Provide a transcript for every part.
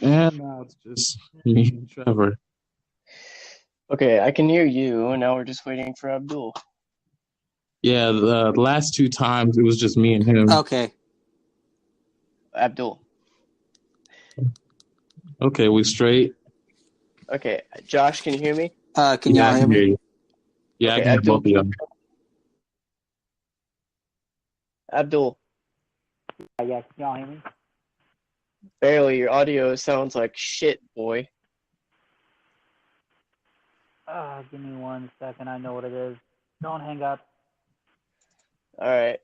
And now it's just me and Trevor. Okay, I can hear you, and now we're just waiting for Abdul. Yeah, the last two times it was just me and him. Okay. Abdul. Okay, we straight. Okay, Josh, can you hear me? Can Yeah, y'all I hear can hear me? you. Yeah, I Okay, can hear Abdul. both of you. Abdul, Yeah, can y'all hear me? barely. Your audio sounds like shit, boy. Give me 1 second. I know what it is. Don't hang up. All right,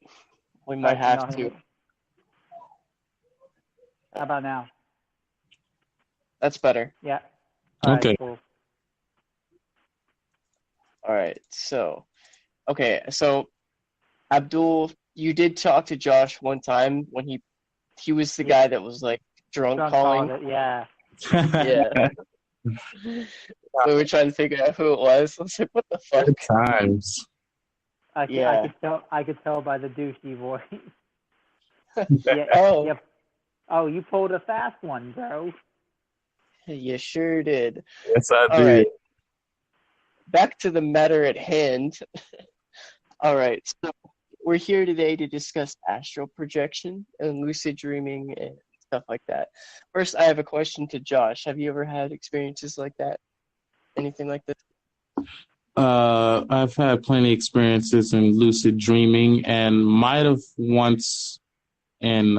we All might right, can have y'all hear to. me? How about now? That's better. Yeah. All right, Okay. cool. All right, so Abdul, you did talk to Josh one time when he was the guy that was like drunk Drunk calling. called it. Yeah. Yeah. We were trying to figure out who it was. I was like, what the fuck? Good times. I Yeah. could tell by the douchey voice. Oh, Yep. Oh, you pulled a fast one, bro. you sure did. Yes, I All did. right, back to the matter at hand. All right, so we're here today to discuss astral projection and lucid dreaming and stuff like that. First, I have a question to Josh. Have you ever had experiences like that? Anything like this? I've had plenty of experiences in lucid dreaming and might have once in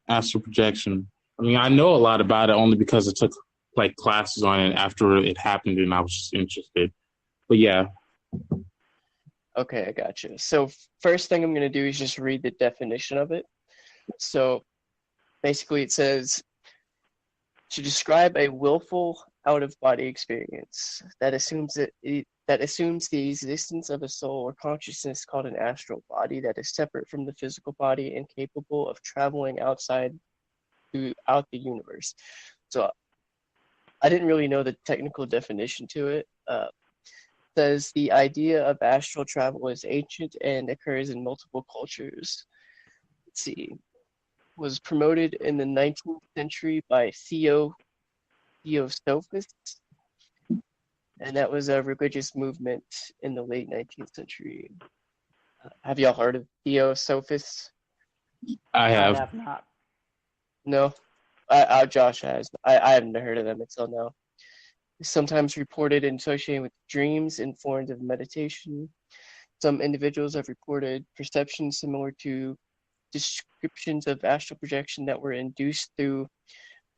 astral projection. I mean, I know a lot about it only because I took like classes on it after it happened and I was just interested. But yeah. Okay, I gotcha. So first thing I'm going to do is just read the definition of it. So basically it says to describe a willful out-of-body experience that assumes the existence of a soul or consciousness called an astral body that is separate from the physical body and capable of traveling outside throughout the universe. So I didn't really know the technical definition to it. Says the idea of astral travel is ancient and occurs in multiple cultures. Let's see. Was promoted in the 19th century by Theosophists, and that was a religious movement in the late 19th century. Have y'all heard of Theosophists? I I have. have not. No? Josh has. I haven't heard of them until now. Sometimes reported and associated with dreams and forms of meditation. Some individuals have reported perceptions similar to descriptions of astral projection that were induced through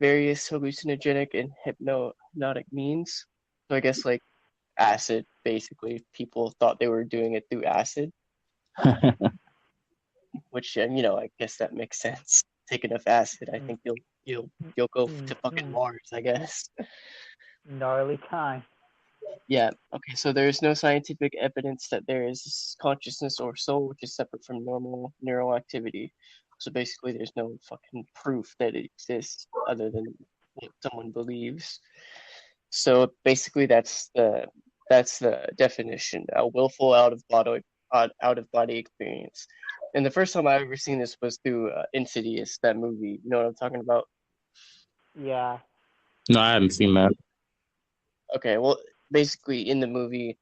various hallucinogenic and hypnotic means. So I guess like acid, basically. People thought they were doing it through acid, which I guess that makes sense. Take enough acid, I think you'll go to fucking Mars, I guess. Gnarly time. Yeah. Okay. So there is no scientific evidence that there is consciousness or soul which is separate from normal neural activity. So basically, there's no fucking proof that it exists other than what someone believes. So basically, that's the definition: a willful out of body experience. And the first time I ever seen this was through Insidious, that movie. You know what I'm talking about? Yeah. No, I hadn't seen that. Okay. Well, basically, in the movie,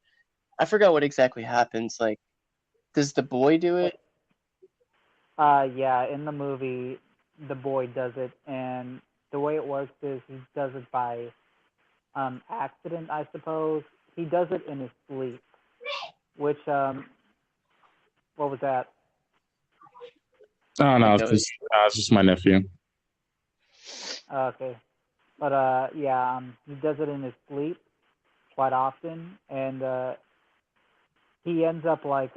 I forgot what exactly happens. Like, does the boy do it? Yeah. In the movie, the boy does it, and the way it works is he does it by accident, I suppose. He does it in his sleep, which what was that? Oh no, That was it's just my nephew. Okay, but yeah, he does it in his sleep quite often, and he ends up like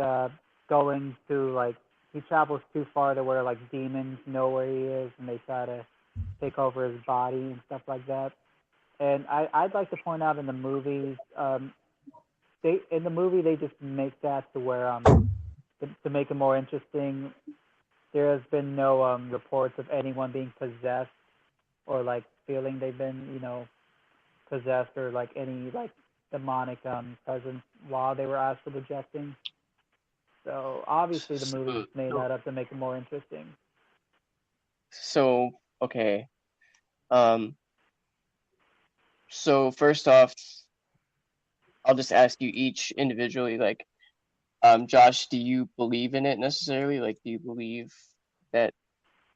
going to like he travels too far to where like demons know where he is, and they try to take over his body and stuff like that. And I'd like to point out in the movies, they just make that to where to make it more interesting. There has been no reports of anyone being possessed or like feeling they've been possessed or like any like demonic presence while they were astral projecting. So obviously the movie just made that up to make it more interesting. so okay. So first off, I'll just ask you each individually, like, Josh, do you believe in it necessarily? Like, do you believe that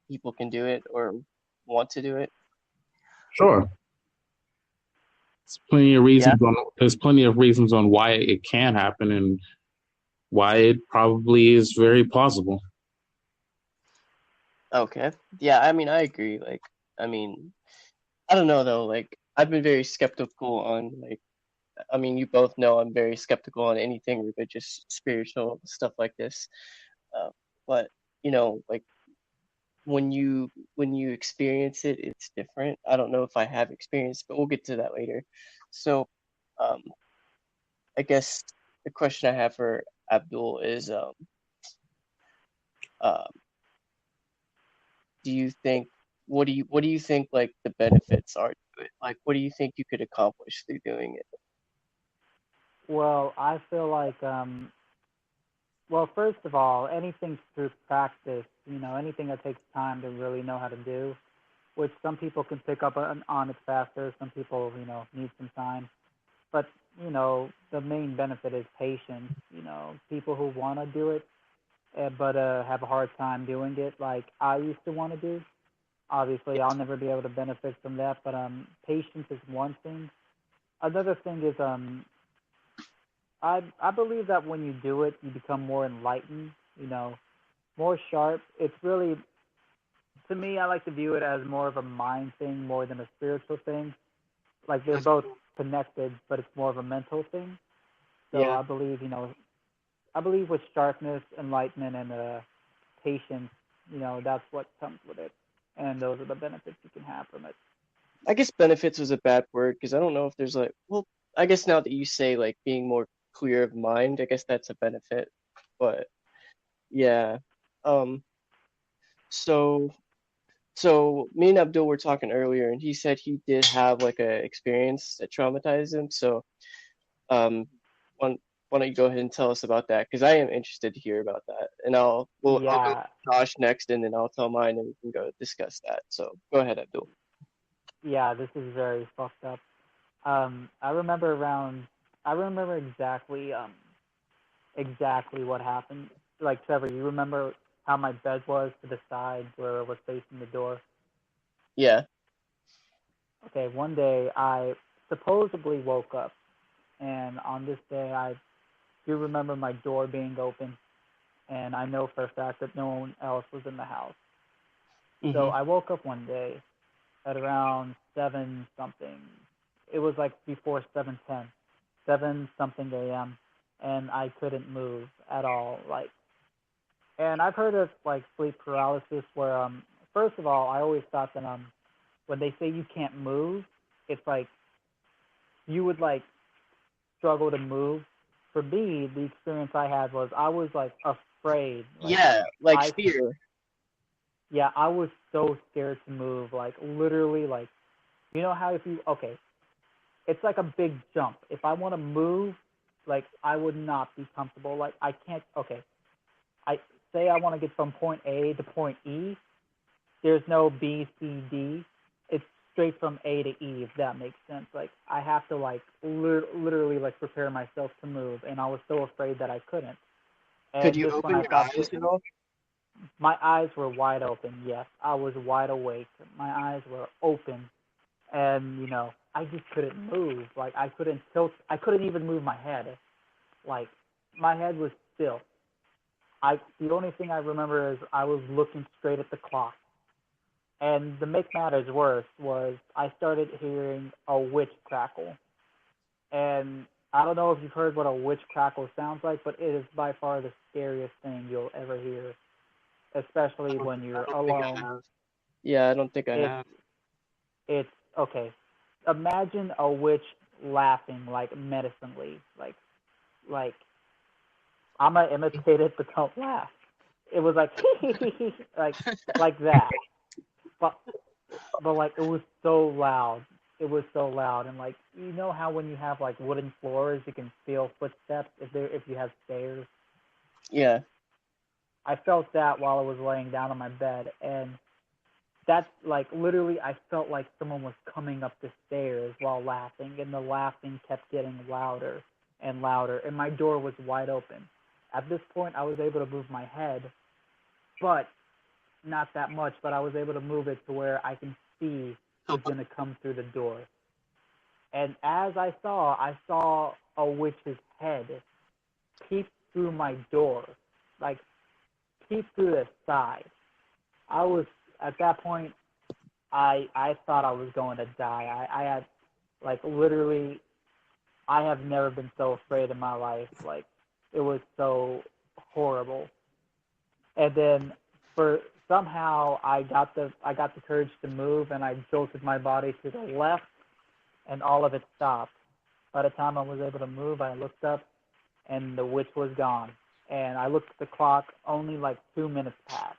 people can do it or want to do it? Sure. Yeah. There's plenty of reasons on why it can happen and why it probably is very plausible. Okay. Yeah, I mean, I agree. Like, I mean, I don't know though. Like, I've been very skeptical on like, I mean, you both know I'm very skeptical on anything religious, spiritual stuff like this. Uh, but like when you experience it, it's different. I don't know if I have experience, but we'll get to that later. So, um, I guess the question I have for Abdul is, uh, do you think what do you think like the benefits are to it? Like, what do you think you could accomplish through doing it? Well, I feel like well, first of all, anything through practice, anything that takes time to really know how to do, which some people can pick up on it faster, some people, need some time. But, the main benefit is patience. People who want to do it, but have a hard time doing it, like I used to want to do. Obviously, I'll never be able to benefit from that, but patience is one thing. Another thing is I believe that when you do it, you become more enlightened, more sharp. It's really, to me, I like to view it as more of a mind thing more than a spiritual thing. Like they're both connected, but it's more of a mental thing. So Yeah, I believe with sharpness, enlightenment, and patience, that's what comes with it, and those are the benefits you can have from it. I guess benefits was a bad word because I don't know if there's like, well, I guess now that you say like being more clear of mind, I guess that's a benefit. But yeah, um, so so me and Abdul were talking earlier, and he said he did have like a experience that traumatized him. So um, why, why don't you go ahead and tell us about that? Because I am interested to hear about that, and I'll go Yeah, to Josh next, and then I'll tell mine, and we can go discuss that. So go ahead, Abdul. yeah, this is very fucked up. I remember around, I remember exactly what happened. Like Trevor, you remember how my bed was to the side where it was facing the door? Yeah. Okay, one day I supposedly woke up, and on this day I do remember my door being open, and I know for a fact that no one else was in the house. So Mhm. I woke up one day at around 7 something. It was like before 7:10, 7 something a.m., and I couldn't move at all. And I've heard of like sleep paralysis where first of all, I always thought that when they say you can't move, it's like you would like struggle to move. For me, the experience I had was I was like afraid. Yeah, like I fear. yeah, I was so scared to move. Like literally, like how if you okay, it's like a big jump. If I want to move, like I would not be comfortable. Like I can't. Okay, I say I want to get from point A to point E. There's no B, C, D. It's straight from A to E. If that makes sense. Like I have to like literally like prepare myself to move, and I was so afraid that I couldn't. Could And you just when open I your thought eyes at all? my eyes were wide open, yes, I was wide awake. My eyes were open, and I just couldn't move. Like I couldn't tilt. I couldn't even move my head. Like my head was still. The only thing I remember is I was looking straight at the clock. And to make matters worse was I started hearing a witch crackle. And I don't know if you've heard what a witch crackle sounds like, but it is by far the scariest thing you'll ever hear, especially when I you're don't think I alone. have. Yeah, I don't think I It's have. it's okay. Imagine a witch laughing like menacingly, like I'm gonna imitate it, but don't laugh. It was like like like that, but like it was so loud. It was so loud, and like how when you have like wooden floors, you can feel footsteps if you have stairs. Yeah. I felt that while I was laying down on my bed, and that's like literally I felt like someone was coming up the stairs while laughing, and the laughing kept getting louder and louder, and my door was wide open. At this point, I was able to move my head, but not that much, but I was able to move it to where I can see who's going to come through the door. And as I saw a witch's head peep through my door, like peep through the side. I was, at that point, I thought I was going to die. I had, like, literally, I have never been so afraid in my life. Like, it was so horrible. And then somehow I got the courage to move, and I jolted my body to the left, and all of it stopped. By the time I was able to move, I looked up, and the witch was gone. And I looked at the clock, only like 2 minutes passed.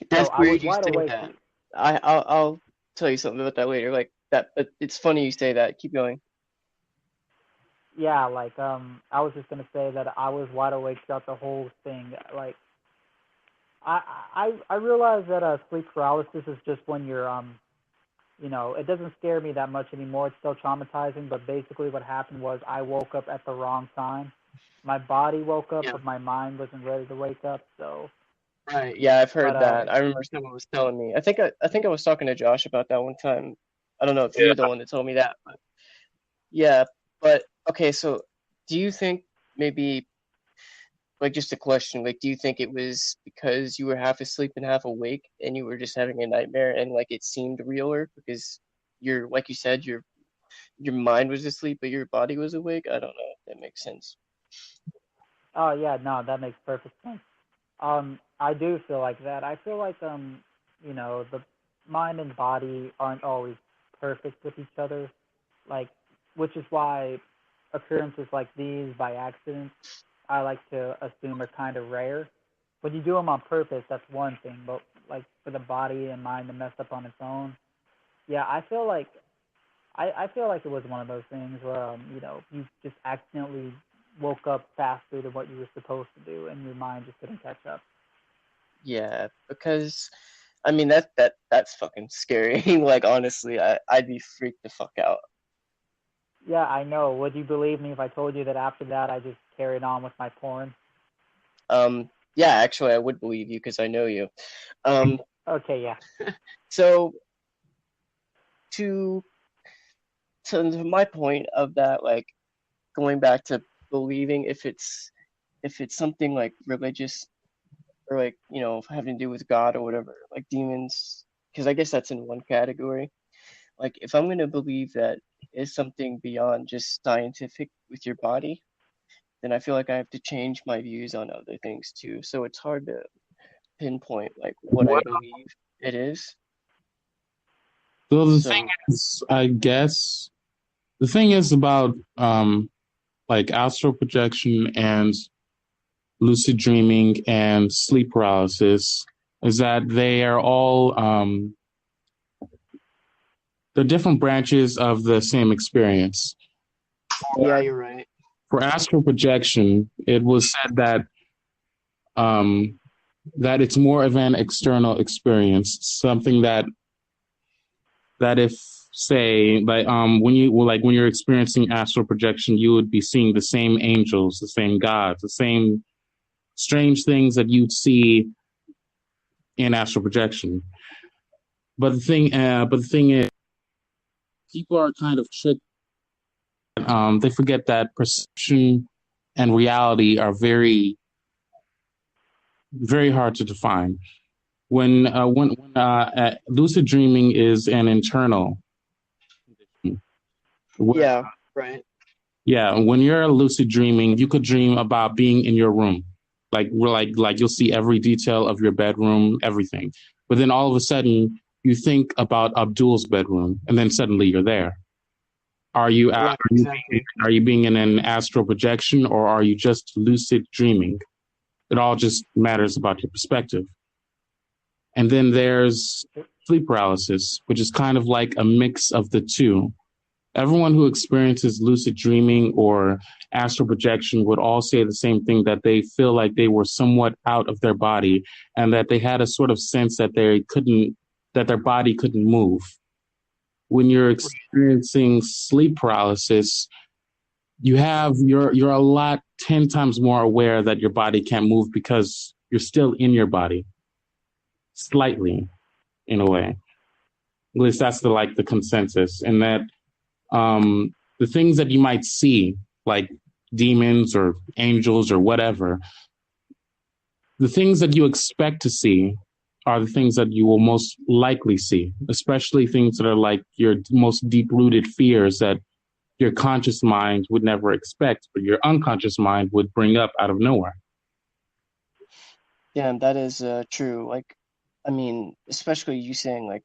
That's So weird you wide say awake. that. I'll tell you something about that later. Like that, but it's funny you say that. Keep going. Yeah, like I was just gonna say that I was wide awake throughout the whole thing. Like I realize that sleep paralysis is just when you're it doesn't scare me that much anymore. It's still traumatizing, but basically what happened was I woke up at the wrong time. My body woke up, Yeah. but my mind wasn't ready to wake up. So Right. Yeah, I've heard But, that. I remember someone was telling me. I think I was talking to Josh about that one time. I don't know if you're the one that told me that, but yeah. But okay, so do you think maybe, like, just a question, like, do you think it was because you were half asleep and half awake and you were just having a nightmare and like it seemed realer because like you said, your mind was asleep but your body was awake? I don't know if that makes sense. oh yeah, no, that makes perfect sense. I do feel like that. I feel like the mind and body aren't always perfect with each other, like, which is why occurrences like these by accident, I like to assume are kind of rare. When you do them on purpose, that's one thing, but like for the body and mind to mess up on its own, yeah, I feel like it was one of those things where you just accidentally woke up faster than what you were supposed to do, and your mind just couldn't catch up. Yeah, because I mean that's fucking scary. Like honestly, I'd be freaked the fuck out. Yeah, I know. Would you believe me if I told you that after that I just carried on with my porn? Yeah, actually I would believe you because I know you. Okay, yeah. So to my point of that, like going back to believing if it's something like religious or like having to do with God or whatever, like demons, because I guess that's in one category. Like if I'm gonna believe that is something beyond just scientific with your body, then I feel like I have to change my views on other things too. So it's hard to pinpoint like what I believe it is. So the So thing is, I guess, the thing is about like astral projection and lucid dreaming and sleep paralysis is that they are all they're different branches of the same experience. yeah, you're right. For astral projection, it was said that that it's more of an external experience, something that if, say, like when you're experiencing astral projection, you would be seeing the same angels, the same gods, the same strange things that you'd see in astral projection. But the thing is, people are kind of tricked. They forget that perception and reality are very, very hard to define. When lucid dreaming is an internal condition. Yeah, right. Yeah, when you're lucid dreaming, you could dream about being in your room, like you'll see every detail of your bedroom, everything. But then all of a sudden, you think about Abdul's bedroom, and then suddenly you're there. Are you Right, exactly. are you being in an astral projection, or are you just lucid dreaming? It all just matters about your perspective. And then there's sleep paralysis, which is kind of like a mix of the two. Everyone who experiences lucid dreaming or astral projection would all say the same thing, that they feel like they were somewhat out of their body and that they had a sort of sense that that their body couldn't move. When you're experiencing sleep paralysis, you're a lot 10 times more aware that your body can't move because you're still in your body, slightly, in a way. At least that's the consensus. And that the things that you might see, like demons or angels or whatever, the things that you expect to see are the things that you will most likely see, especially things that are like your most deep-rooted fears that your conscious mind would never expect, but your unconscious mind would bring up out of nowhere. Yeah, that is true. Like, I mean, especially you saying like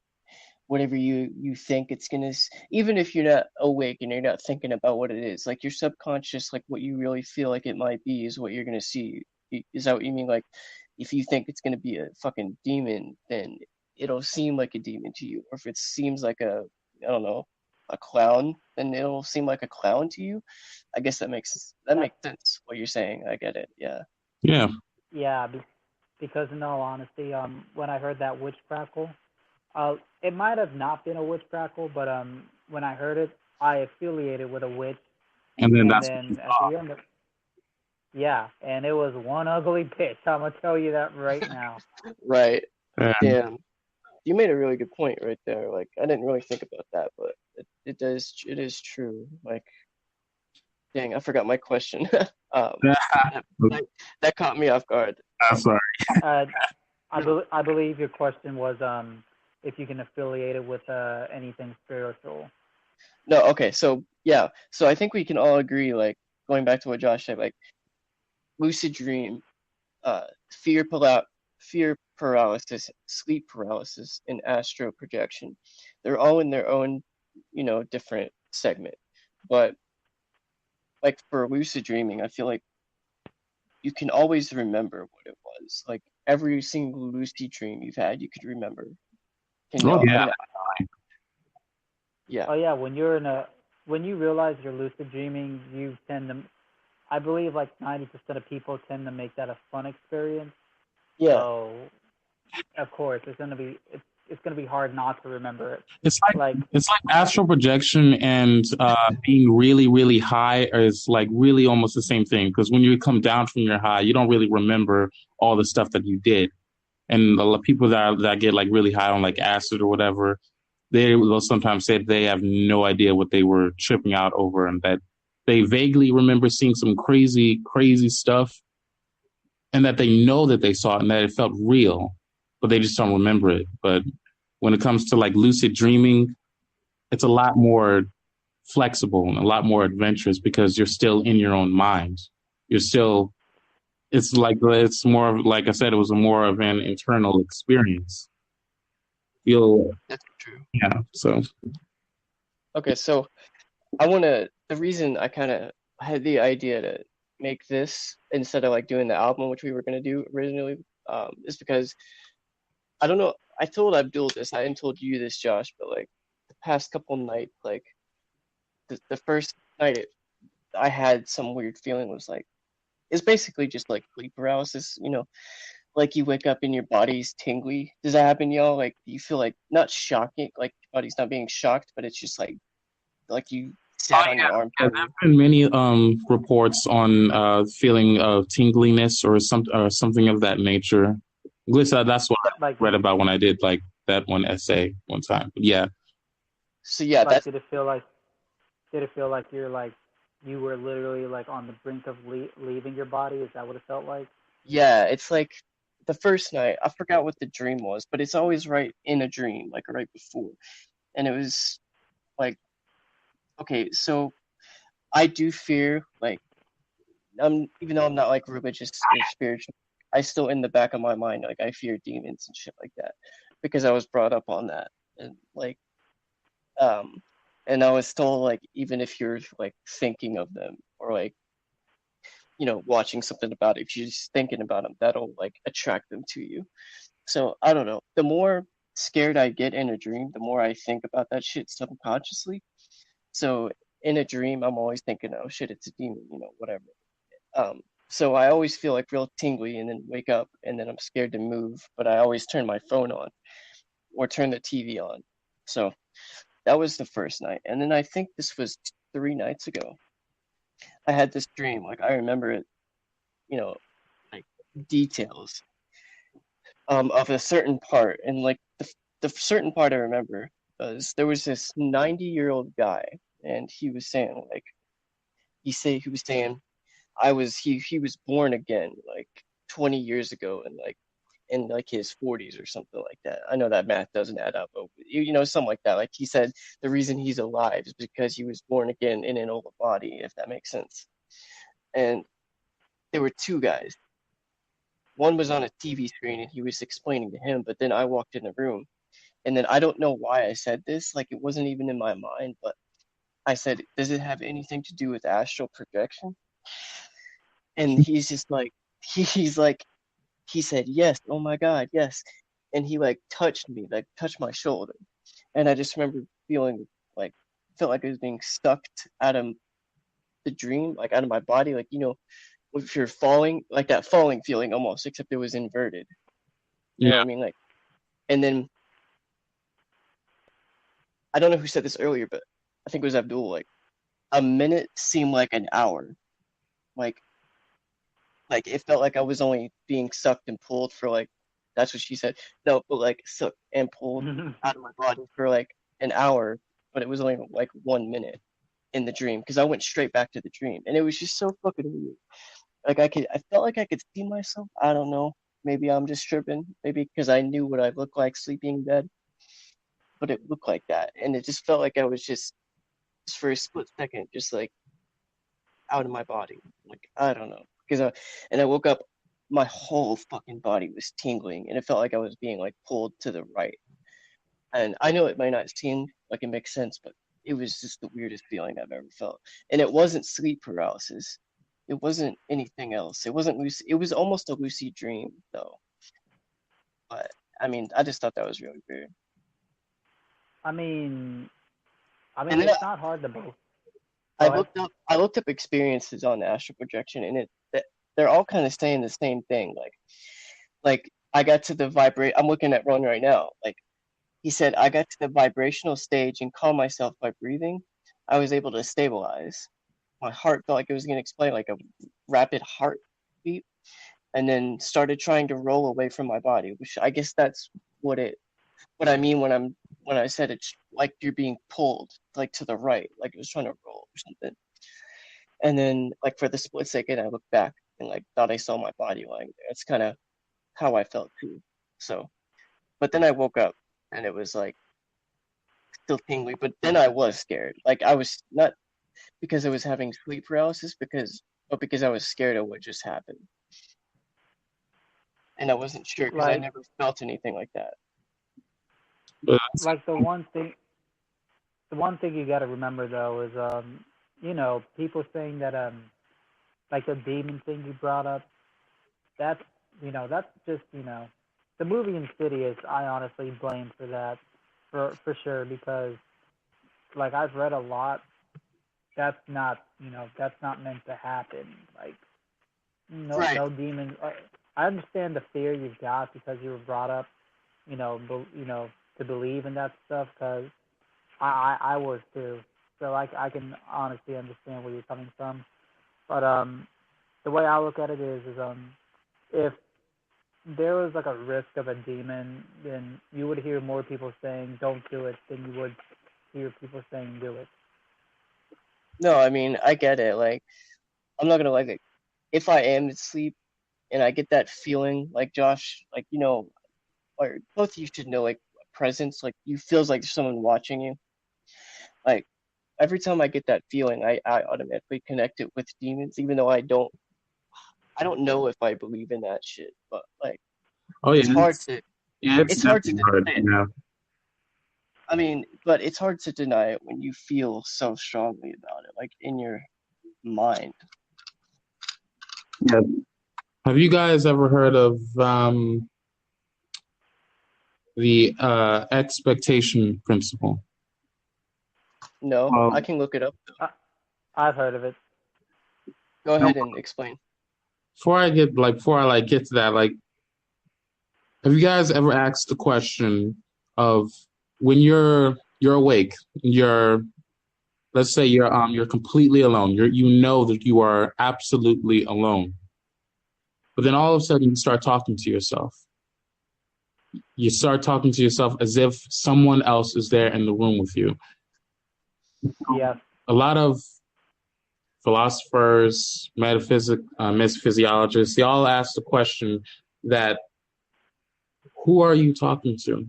whatever you think it's gonna, even if you're not awake and you're not thinking about what it is, like your subconscious, like what you really feel like it might be is what you're gonna see. Is that what you mean? Like, if you think it's gonna be a fucking demon, then it'll seem like a demon to you. Or if it seems like I don't know, a clown, then it'll seem like a clown to you. I guess that makes sense what you're saying. I get it. Yeah. Yeah. Yeah, because in all honesty, when I heard that witch crackle, it might have not been a witch crackle, but when I heard it, I affiliated with a witch, And then and that's then at the end, yeah, and it was one ugly bitch. I'm gonna tell you that right now. Right. uh, Damn. You made a really good point right there. Like, I didn't really think about that, but it is true. Like, dang, I forgot my question. That caught me off guard. I'm sorry. I believe your question was if you can affiliate it with anything spiritual. No, okay, so yeah, so I think we can all agree, like, going back to what Josh said, like, lucid dream, uh, fear paralysis, sleep paralysis, and astral projection. They're all in their own, different segment. But like for lucid dreaming, I feel like you can always remember what it was. Like every single lucid dream you've had, you could remember. Can Oh, y'all? yeah. Yeah. Oh yeah, when you realize you're lucid dreaming, you tend to, I believe like 90% of people tend to make that a fun experience. Yeah. So of course it's gonna be hard not to remember it. It's like astral projection and being really, really high is like really almost the same thing. Because when you come down from your high, you don't really remember all the stuff that you did. And a lot of people that get like really high on like acid or whatever, they'll sometimes say they have no idea what they were tripping out over, and that they vaguely remember seeing some crazy, crazy stuff, and that they know that they saw it and that it felt real, but they just don't remember it. But when it comes to like lucid dreaming, it's a lot more flexible and a lot more adventurous because you're still in your own mind. It's more of, like I said, it was more of an internal experience. That's true. Yeah. So. Okay, so the reason I kind of had the idea to make this instead of like doing the album, which we were going to do originally, is because I don't know. I told Abdul this. I hadn't told you this, Josh, but like the past couple nights, like the first night I had some weird feeling was like, it's basically just like sleep paralysis, like you wake up and your body's tingly. Does that happen, y'all? Like you feel like not shocking, like your body's not being shocked, but it's just like you sat on your arm. Yeah, there have been many reports on feeling of tingliness or something of that nature. At least that's what I read about when I did like that one essay one time. But yeah. So yeah, like, did it feel like you were literally like on the brink of leaving your body? Is that what it felt like? Yeah, it's like the first night. I forgot what the dream was, but it's always right in a dream, like right before, and it was like, okay, so I do fear, like, even though I'm not like religious or spiritual, I still in the back of my mind, like I fear demons and shit like that because I was brought up on that. And like, and I was told like even if you're like thinking of them or like, watching something about it, if you're just thinking about them, that'll like attract them to you. So I don't know. The more scared I get in a dream, the more I think about that shit subconsciously. So in a dream, I'm always thinking, oh shit, it's a demon, whatever. So I always feel like real tingly and then wake up and then I'm scared to move, but I always turn my phone on. or turn the TV on. So that was the first night. And then I think this was 3 nights ago. I had this dream. Like, I remember it, like details of a certain part. And like the certain part I remember was there was this 90-year-old guy, and he was saying like he was saying he was born again like 20 years ago, and like in like his 40s or something like that. I know that math doesn't add up, but something like that. Like he said, the reason he's alive is because he was born again in an old body, if that makes sense. And there were two guys. One was on a TV screen and he was explaining to him, but then I walked in the room, and then I don't know why I said this, like it wasn't even in my mind, but I said, does it have anything to do with astral projection? And he's just like, he's like, he said, yes, oh my God, yes. And he like touched me, like touched my shoulder. And I just remember feeling like, felt like I was being sucked out of the dream, like out of my body. Like, if you're falling, like that falling feeling almost, except it was inverted. You know what I mean? Like, and then, I don't know who said this earlier, but I think it was Abdul, like, a minute seemed like an hour. Like it felt like I was only being sucked and pulled for like, that's what she said. No, but like sucked and pulled out of my body for like an hour, but it was only like 1 minute in the dream because I went straight back to the dream, and it was just so fucking weird. Like I felt like I could see myself. I don't know. Maybe I'm just tripping. Maybe because I knew what I looked like sleeping in bed, but it looked like that, and it just felt like I was just for a split second, just like out of my body. Like I don't know, because I woke up, my whole fucking body was tingling, and it felt like I was being like pulled to the right. And I know it might not seem like it makes sense, but it was just the weirdest feeling I've ever felt. And it wasn't sleep paralysis. It wasn't anything else. It wasn't lucid. It was almost a lucid dream, though. But I mean, I just thought that was really weird. I mean, And it's not hard to believe. I looked up experiences on the astral projection, and they're all kind of saying the same thing. Like I got to the vibrate. I'm looking at one right now. Like he said, I got to the vibrational stage and calm myself by breathing. I was able to stabilize. My heart felt like it was going to explode, like a rapid heartbeat, and then started trying to roll away from my body, which I guess that's what I mean when I said it's like you're being pulled like to the right, like it was trying to roll or something. And then like for the split second, I looked back and like thought I saw my body lying there. It's kind of how I felt too. So, but then I woke up and it was like still tingly, but then I was scared. Like I was not because I was having sleep paralysis, but because I was scared of what just happened. And I wasn't sure because I never felt anything like that. Like the one thing you got to remember though is people saying that like the demon thing you brought up, that's just the movie Insidious. I honestly blame for that for sure, because like I've read a lot. That's not meant to happen. Like Right. no demons. I understand the fear you've got because you were brought up, to believe in that stuff, because I was too. So I can honestly understand where you're coming from. But the way I look at it is if there was like a risk of a demon, then you would hear more people saying don't do it than you would hear people saying do it. No, I mean I get it. Like I'm not gonna like it. If I am asleep and I get that feeling, like Josh, like or both of you should know, like presence, like you feels like there's someone watching you. Like every time I get that feeling, I automatically connect it with demons, even though I don't know if I believe in that shit. But like it's hard to it's it's hard to definitely hard. deny it. I mean, but it's hard to deny it when you feel so strongly about it, like in your mind. Yeah. Have you guys ever heard of the expectation principle? No, I can look it up. I've heard of it. Go ahead and explain. Before I get to that, like, have you guys ever asked the question, of when you're awake, let's say you're completely alone. You know that you are absolutely alone. But then all of a sudden you start talking to yourself. You start talking to yourself as if someone else is there in the room with you. Yes. A lot of philosophers, metaphysiologists, they all ask the question that who are you talking to?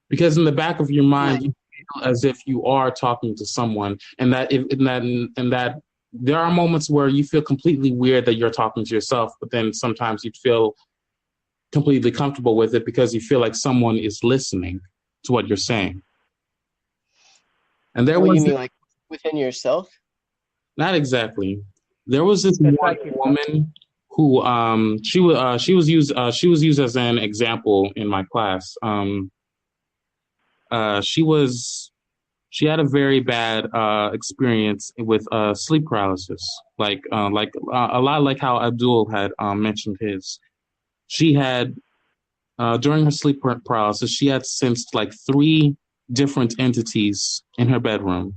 Because in the back of your mind, you feel as if you are talking to someone, and that there are moments where you feel completely weird that you're talking to yourself, but then sometimes you feel completely comfortable with it because you feel like someone is listening to what you're saying. And there What was you mean, like within yourself? not exactly. There was this It's one like woman who she was used as an example in my class. She had a very bad experience with sleep paralysis, like a lot like how Abdul had mentioned his. She had during her sleep paralysis, she had sensed like 3 different entities in her bedroom.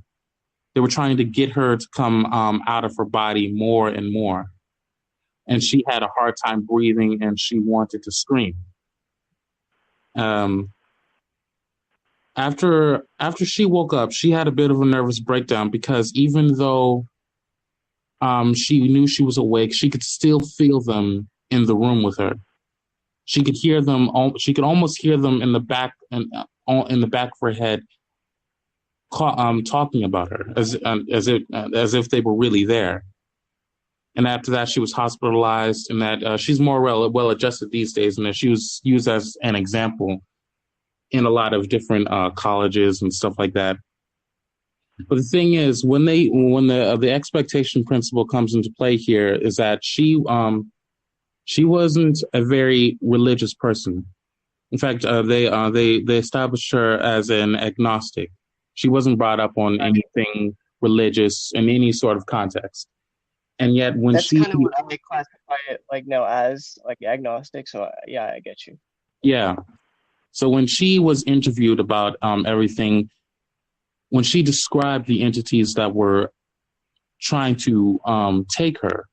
They were trying to get her to come out of her body more and more, and she had a hard time breathing, and she wanted to scream. Um, after she woke up, she had a bit of a nervous breakdown because even though she knew she was awake, she could still feel them in the room with her. She could hear them. She could almost hear them in the back and in the back of her head, talking about her as if they were really there. And after that, she was hospitalized, and that she's more well adjusted these days, and that she was used as an example in a lot of different colleges and stuff like that. But the thing is, when the expectation principle comes into play here, is that she wasn't a very religious person. In fact, they established her as an agnostic. She wasn't brought up on anything religious in any sort of context. And yet, when That's she kind of what I classify it like now as, like agnostic. So yeah, I get you. yeah, so when she was interviewed about everything, when she described the entities that were trying to take her,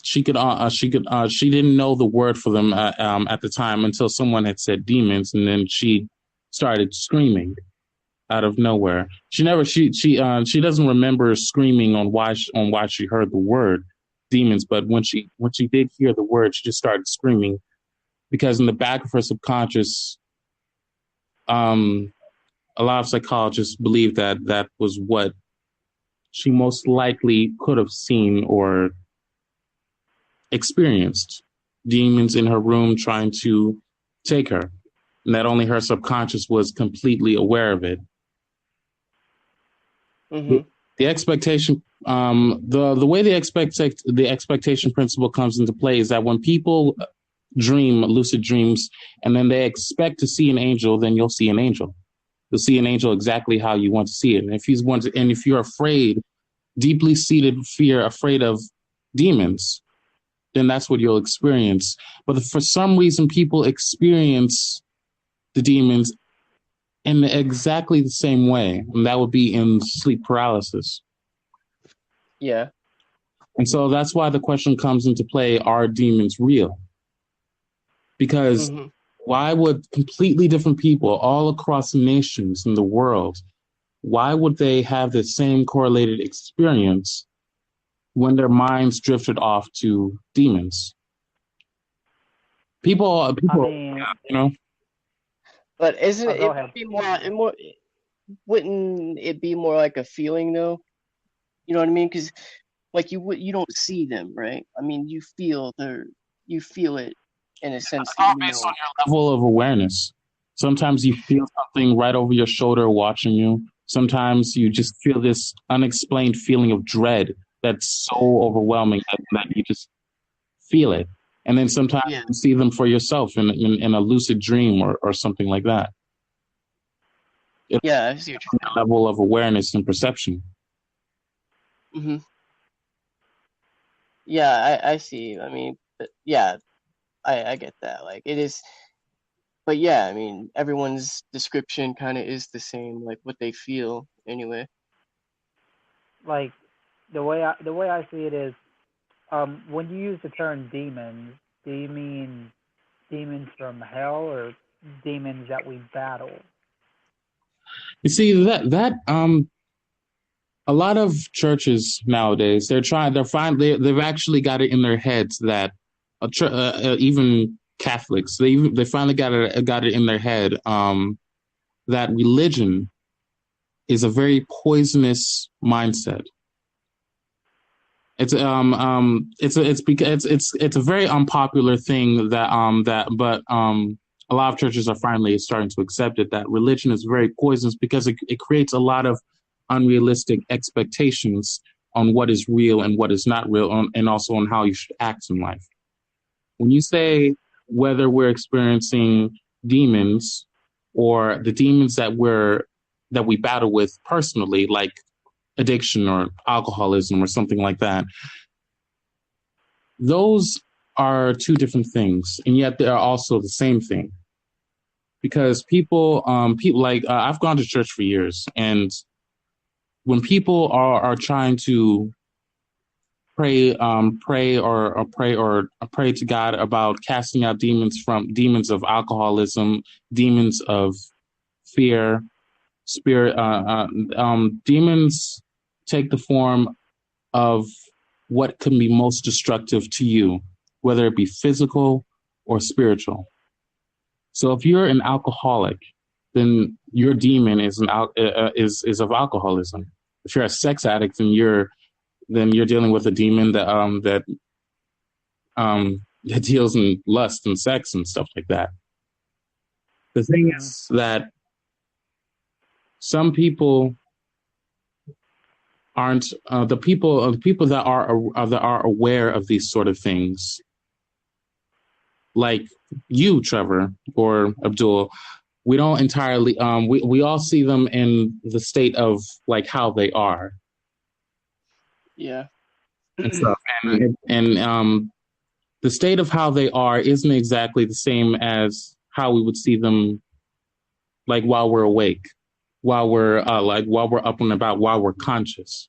she didn't know the word for them at the time until someone had said demons, and then she started screaming out of nowhere. She doesn't remember screaming on why she heard the word demons, but when she did hear the word, she just started screaming because in the back of her subconscious, a lot of psychologists believe that that was what she most likely could have seen or experienced, demons in her room trying to take her, and that only her subconscious was completely aware of it. Mm-hmm. The expectation, the way the expectation principle comes into play is that when people dream lucid dreams and then they expect to see an angel, then you'll see an angel. You'll see an angel exactly how you want to see it. And if you're afraid, deeply seated fear, afraid of demons, then that's what you'll experience. But for some reason, people experience the demons in exactly the same way, and that would be in sleep paralysis. Yeah. And so that's why the question comes into play, are demons real? Because why would completely different people all across nations in the world, why would they have the same correlated experience when their minds drifted off to demons? People, I mean, you know. But isn't go it ahead. be more? Wouldn't it be more like a feeling though? You know what I mean? Because like you don't see them, right? I mean, you feel it in a sense It's that all you based know. on your level of awareness. Sometimes you feel something right over your shoulder watching you. Sometimes you just feel this unexplained feeling of dread that's so overwhelming that you just feel it. And then sometimes Yeah. you see them for yourself in a lucid dream or something like that. It's Yeah, I see what you're a level of awareness and perception. saying. Yeah, I see. I mean, but yeah, I get that. Like it is. but yeah, I mean, everyone's description kind of is the same, like what they feel anyway. Like the way I see it is, when you use the term demons, do you mean demons from hell or demons that we battle? You see that a lot of churches nowadays they've actually got it in their heads that even Catholics they finally got it in their head that religion is a very poisonous mindset. It's a very unpopular thing but a lot of churches are finally starting to accept it, that religion is very poisonous because it creates a lot of unrealistic expectations on what is real and what is not real, and also on how you should act in life. When you say whether we're experiencing demons or the demons that we battle with personally, like addiction or alcoholism or something like that, those are two different things, and yet they are also the same thing. Because people like I've gone to church for years, and when people are trying to pray to God about casting out demons of alcoholism, demons of fear, demons take the form of what can be most destructive to you, whether it be physical or spiritual. So if you're an alcoholic, then your demon is of alcoholism. If you're a sex addict, then you're dealing with a demon that deals in lust and sex and stuff like that. The thing is that some people aren't the people that are aware of these sort of things, like you, Trevor, or Abdul. We don't entirely we all see them in the state of like how they are. Yeah. And stuff. And the state of how they are isn't exactly the same as how we would see them, like while we're awake, while we're up and about, while we're conscious,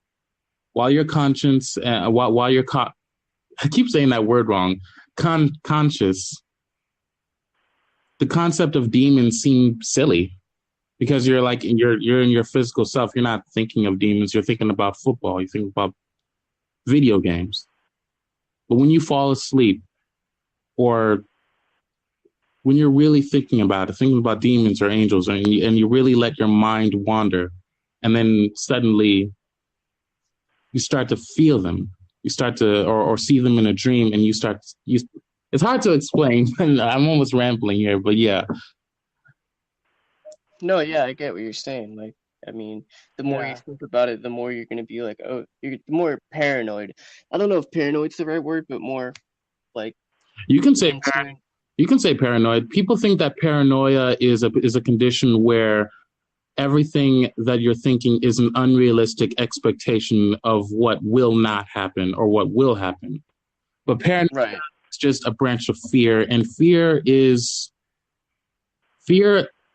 while you're conscious, while you're I keep saying that word wrong. Conscious. The concept of demons seems silly because you're in your physical self. You're not thinking of demons. You're thinking about football. You think about video games. But when you fall asleep, or when you're really thinking about demons or angels, and you really let your mind wander, and then suddenly you start to feel them, you start to or see them in a dream, and it's hard to explain. I'm almost rambling here, but yeah. No, yeah, I get what you're saying. Like, I mean, the more you think about it, the more you're gonna be like, oh, you're more paranoid. I don't know if paranoid's the right word, but more like you can say paranoid. People think that paranoia is a condition where everything that you're thinking is an unrealistic expectation of what will not happen or what will happen. But paranoia is just a branch of fear, and fear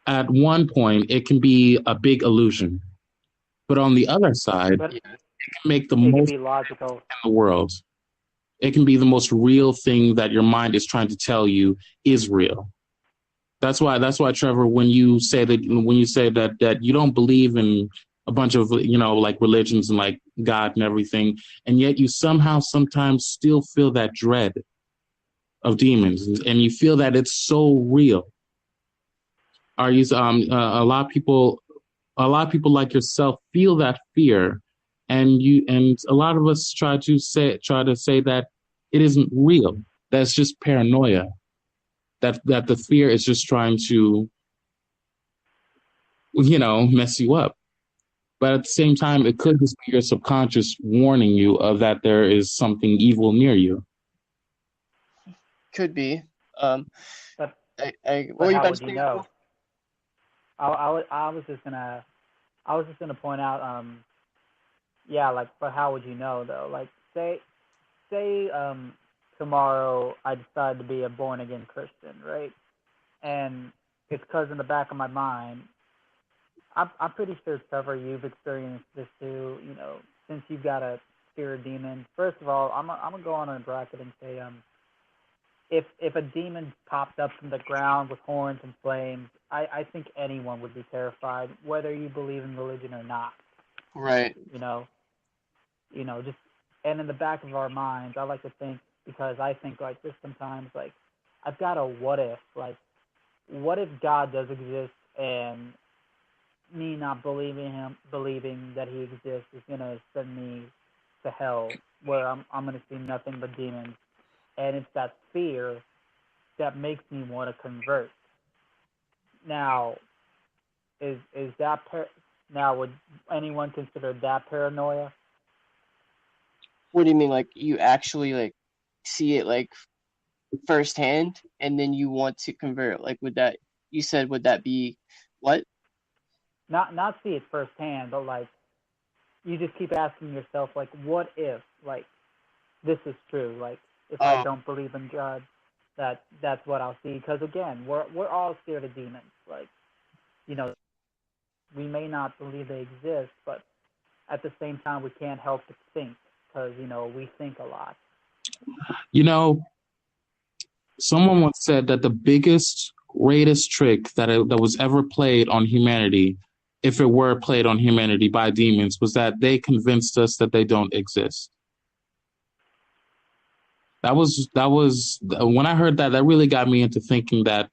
at one point, it can be a big illusion. But on the other side, it can make the most logical in the world. It can be the most real thing that your mind is trying to tell you is real. That's why, Trevor, when you say that you don't believe in a bunch of, like religions and like God and everything, and yet you somehow sometimes still feel that dread of demons, and you feel that it's so real. A lot of people like yourself feel that fear, and a lot of us try to say that it isn't real. That's just paranoia. That the fear is just trying to, mess you up. But at the same time, it could just be your subconscious warning you of that there is something evil near you. Could be. But what were you about to say? I was just gonna point out, but how would you know though? Like say tomorrow I decide to be a born again Christian, right? And it's because in the back of my mind, I'm pretty sure, Trevor, you've experienced this too. Since you've got a fear of demons. First of all, I'm gonna go on a bracket and say, if a demon popped up from the ground with horns and flames, I think anyone would be terrified, whether you believe in religion or not. Right. Just, and in the back of our minds, I like to think, because I think like this sometimes, like, I've got a what if, like, what if God does exist and me not believing that he exists is gonna send me to hell, where I'm gonna see nothing but demons, and it's that fear that makes me want to convert. Now, is that now, would anyone consider that paranoia? What do you mean, like you actually like see it like firsthand, and then you want to convert? Like, would that be what? Not see it firsthand, but like you just keep asking yourself, like, what if, like, this is true? Like, if I don't believe in God, that's what I'll see. Because again, we're all scared of demons. Like, we may not believe they exist, but at the same time, we can't help but think, because we think a lot. Someone once said that the biggest, greatest trick that was ever played on humanity, if it were played on humanity by demons, was that they convinced us that they don't exist. That was when I heard that really got me into thinking that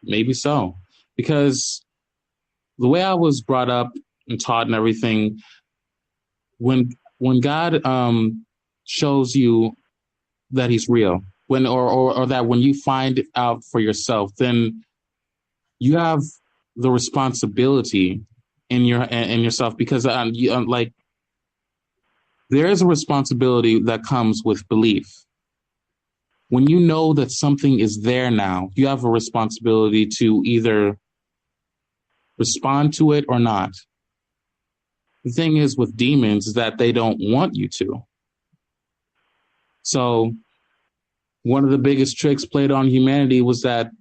maybe so, because the way I was brought up and taught and everything, when God shows you that he's real, or that when you find it out for yourself, then you have the responsibility in yourself, because like, there is a responsibility that comes with belief. When you know that something is there now, you have a responsibility to either respond to it or not. The thing is with demons is that they don't want you to. So one of the biggest tricks played on humanity was that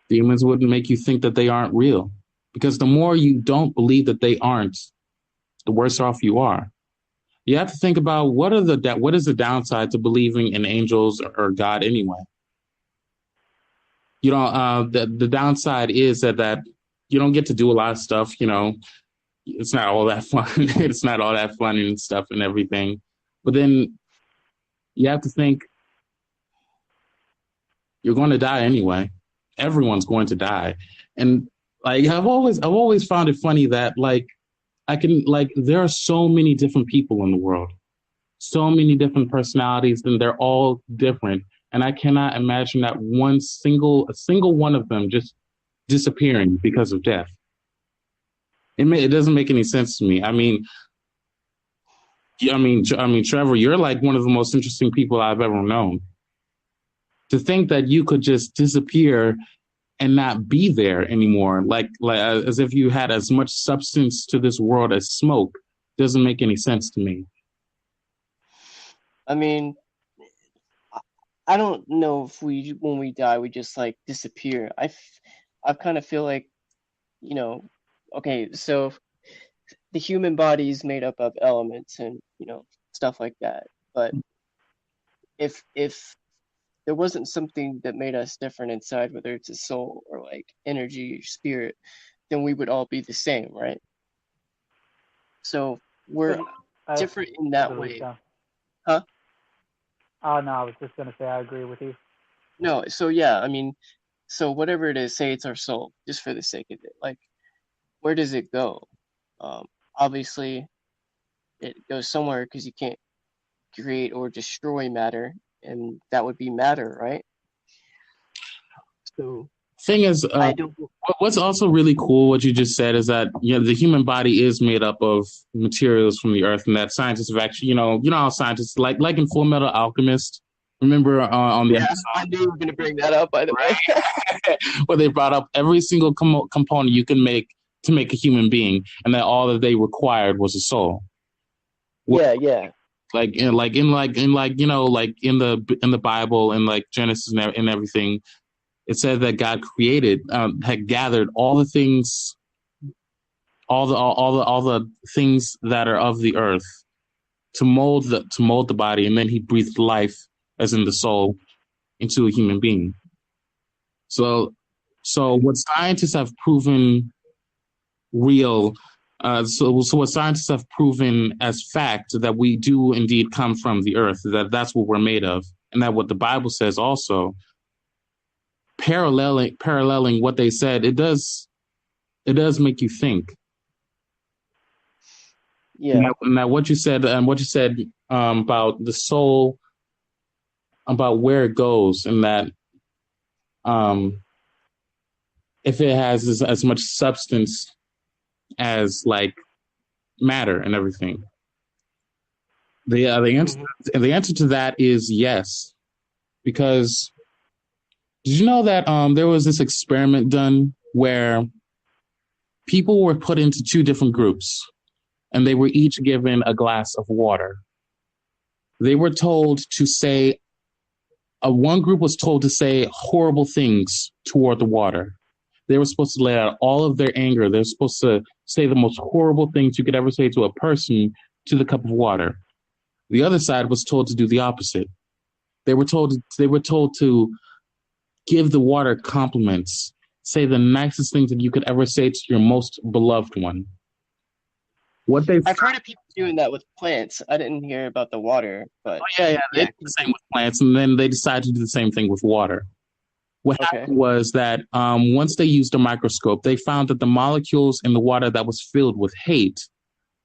demons wouldn't make you think that they aren't real. Because the more you don't believe that they aren't, the worse off you are. You have to think about what is the downside to believing in angels or God anyway. The downside is that you don't get to do a lot of stuff. It's not all that fun. It's not all that fun and stuff and everything. But then you have to think, you're going to die anyway. Everyone's going to die. And like, I've always found it funny that, like, there are so many different people in the world, so many different personalities, and they're all different. And I cannot imagine that a single one of them just disappearing because of death. It doesn't make any sense to me. I mean, Trevor, you're like one of the most interesting people I've ever known. To think that you could just disappear and not be there anymore, like as if you had as much substance to this world as smoke, doesn't make any sense to me. I mean, I don't know if when we die, we just like disappear. I kind of feel like, okay, so the human body is made up of elements and, stuff like that. But if there wasn't something that made us different inside, whether it's a soul or like energy or spirit, then we would all be the same, right? So we're different in that way. So. Huh? Oh, no, I was just going to say I agree with you. No, so yeah, I mean, so whatever it is, say it's our soul, just for the sake of it. Like, where does it go? Obviously, it goes somewhere, because you can't create or destroy matter, and that would be matter, right? So, thing is, what's also really cool, what you just said, is that the human body is made up of materials from the earth, and that scientists have actually, how scientists like in Full Metal Alchemist. Remember on the episode? I knew you were going to bring that up, by the way. Where they brought up every single component you can make to make a human being, and that all that they required was a soul. Yeah. Like in the Bible and like Genesis and everything, it said that God created, had gathered all the things, all the things that are of the earth to mold the body, and then he breathed life, as in the soul, into a human being. So what scientists have proven real, so what scientists have proven as fact, that we do indeed come from the earth, that's what we're made of, and that what the Bible says also, paralleling what they said, it does make you think. Yeah. Now what you said about the soul, about where it goes, and that if it has as much substance as like matter and everything, the answer to that is yes, because did you know that there was this experiment done where people were put into two different groups, and they were each given a glass of water. They were told to say, one group was told to say horrible things toward the water. They were supposed to let out all of their anger. They're supposed to say the most horrible things you could ever say to a person to the cup of water. The other side was told to do the opposite. They were told to give the water compliments, say the nicest things that you could ever say to your most beloved one. I've heard of people doing that with plants. I didn't hear about the water, but they did the same with plants, and then they decided to do the same thing with water. What happened was that once they used a microscope, they found that the molecules in the water that was filled with hate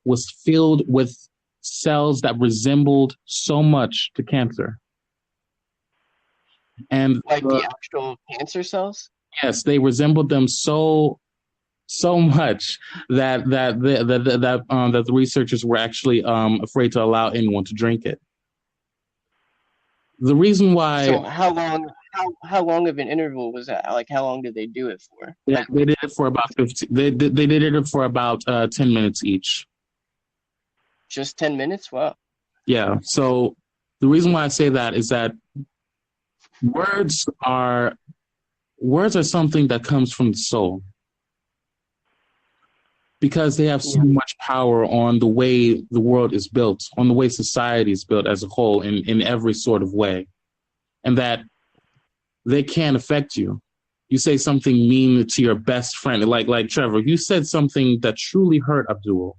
was filled with cells that resembled so much to cancer. And like the actual cancer cells? Yes, they resembled them so much that the researchers were actually afraid to allow anyone to drink it. The reason why. So how long of an interval was that? Like, how long did they do it for? Yeah, they did it for about 15. They did it for about 10 minutes each. Just 10 minutes? Wow. Yeah. So the reason why I say that is that words are something that comes from the soul, because they have so much power on the way the world is built, on the way society is built as a whole, in every sort of way, and that they can affect you. You say something mean to your best friend, like Trevor. You said something that truly hurt Abdul.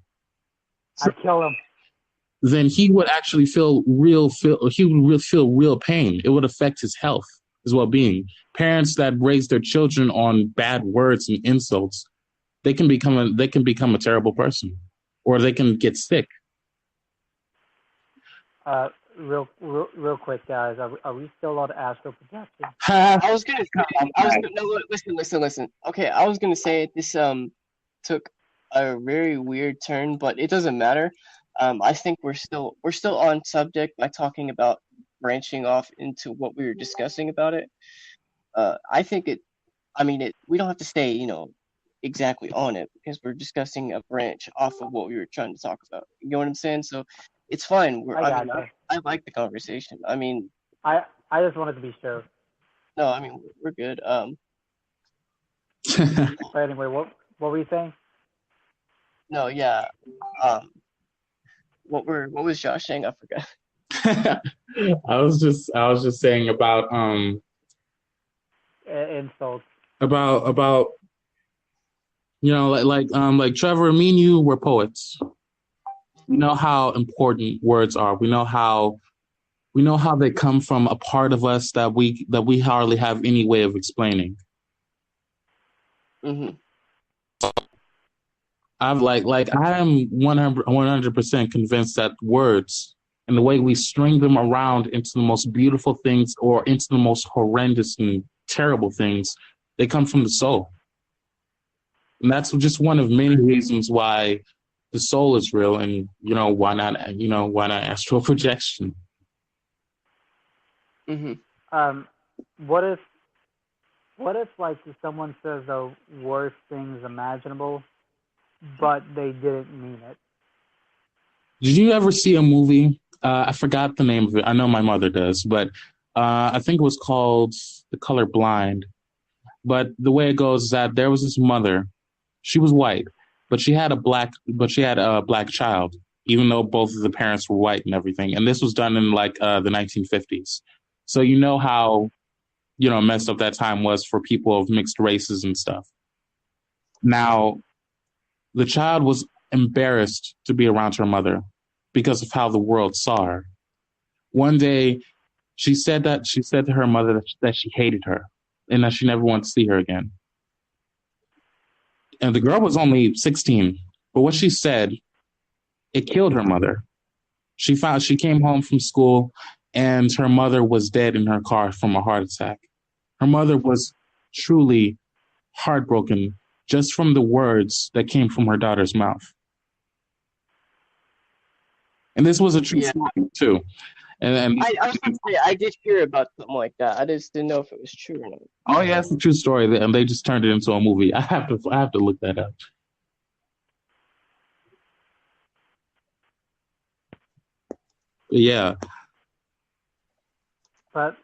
I kill him. Then he would actually feel real pain. It would affect his health, his well-being. Parents that raise their children on bad words and insults, they can become a terrible person, or they can get sick. Real quick, guys. Are we still on astral projection? I was gonna say, listen. Okay, I was gonna say this took a very weird turn, but it doesn't matter. I think we're still on subject by talking about branching off into what we were discussing about it. I think we don't have to stay, exactly on it, because we're discussing a branch off of what we were trying to talk about. You know what I'm saying? So it's fine. I like the conversation. I just wanted to be sure. No, we're good. But anyway, what were you saying? No, yeah. What was Josh saying? I forgot. I was just saying about insults. About like Trevor, me and you, we're poets. We know how important words are. We know how they come from a part of us that we hardly have any way of explaining. Mm-hmm. I am 100% convinced that words and the way we string them around into the most beautiful things or into the most horrendous and terrible things, they come from the soul. And that's just one of many reasons why the soul is real, and why not astral projection? Mm-hmm. What if like someone says the worst things imaginable, but they didn't mean it? Did you ever see a movie? I forgot the name of it. I know my mother does, but I think it was called The Color Blind. But the way it goes is that there was this mother. She was white, but she had a black child, even though both of the parents were white and everything. And this was done in like the 1950s. So you know how messed up that time was for people of mixed races and stuff. Now, the child was embarrassed to be around her mother because of how the world saw her. One day, she said to her mother that she hated her and that she never wanted to see her again. And the girl was only 16, but what she said, it killed her mother. She came home from school and her mother was dead in her car from a heart attack. Her mother was truly heartbroken just from the words that came from her daughter's mouth. And this was a true story too. And I was gonna say, I did hear about something like that. I just didn't know if it was true or not. Oh yeah, it's a true story, and they just turned it into a movie. I have to look that up. Yeah. But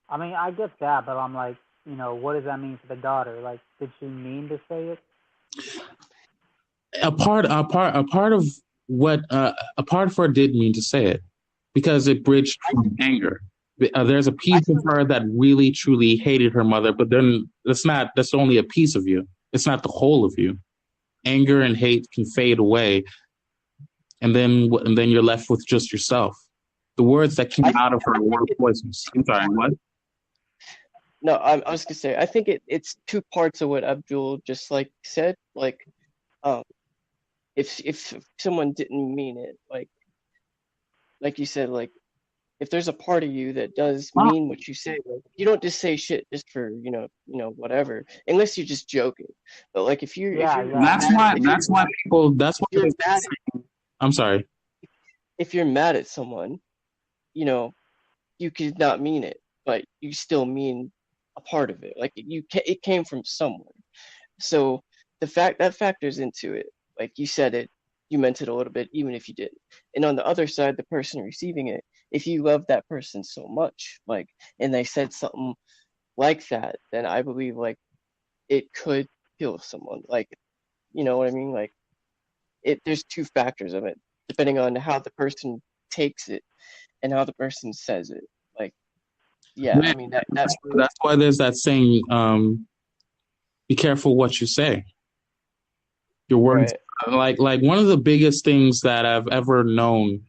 I mean, I get that, but I'm like, what does that mean for the daughter? Like, did she mean to say it? A part of what a part of her did mean to say it because it bridged anger. There's a piece of her that really truly hated her mother, but then that's only a piece of you. It's not the whole of you. Anger and hate can fade away, and then you're left with just yourself. The words that came out of her were poisonous. I'm sorry, what? No, I was gonna say, I think it's two parts of what Abdul just said. If someone didn't mean it, like you said, if there's a part of you that does mean what you say, you don't just say shit just for whatever, unless you're just joking. But if you're I'm sorry. If you're mad at someone, you could not mean it, but you still mean a part of it. It came from somewhere. So the fact that factors into it. Like you said it, you meant it a little bit, even if you didn't. And on the other side, the person receiving it, if you love that person so much, and they said something like that, then I believe it could kill someone. You know what I mean? There's two factors of it, depending on how the person takes it and how the person says it. I mean that's why there's that saying, be careful what you say. Your words, right. like one of the biggest things that I've ever known,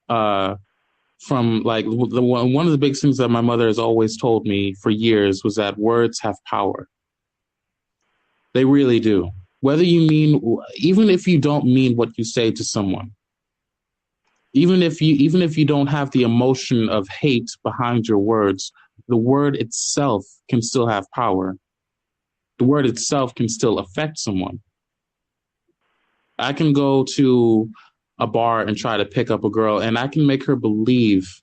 from one of the biggest things that my mother has always told me for years was that words have power. They really do. Whether even if you don't mean what you say to someone, even if you don't have the emotion of hate behind your words, the word itself can still have power. The word itself can still affect someone. I can go to a bar and try to pick up a girl, and I can make her believe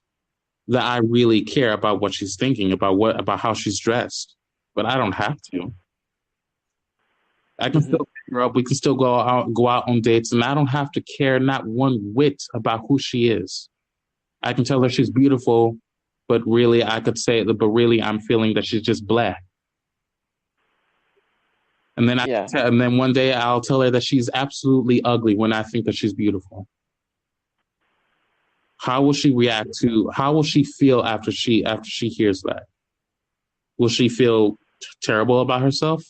that I really care about what she's thinking, about how she's dressed. But I don't have to. I can still pick her up. We can still go out on dates, and I don't have to care not one whit about who she is. I can tell her she's beautiful, but really I could say, but really I'm feeling that she's just black. And then and then one day I'll tell her that she's absolutely ugly when I think that she's beautiful. How will she react how will she feel after she hears that? Will she feel terrible about herself?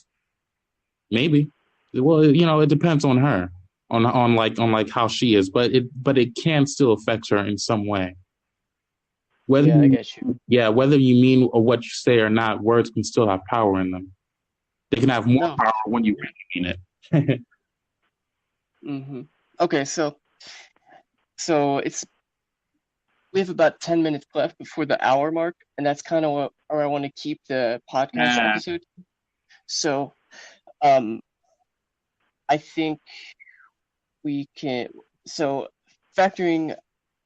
Maybe. Well, it depends on her, on how she is, but it can still affect her in some way. I get you. Yeah, whether you mean what you say or not, words can still have power in them. They can have more power when you really mean it. Okay, so we have about 10 minutes left before the hour mark, and that's kind of where I want to keep the podcast episode. So, I think we can. So, factoring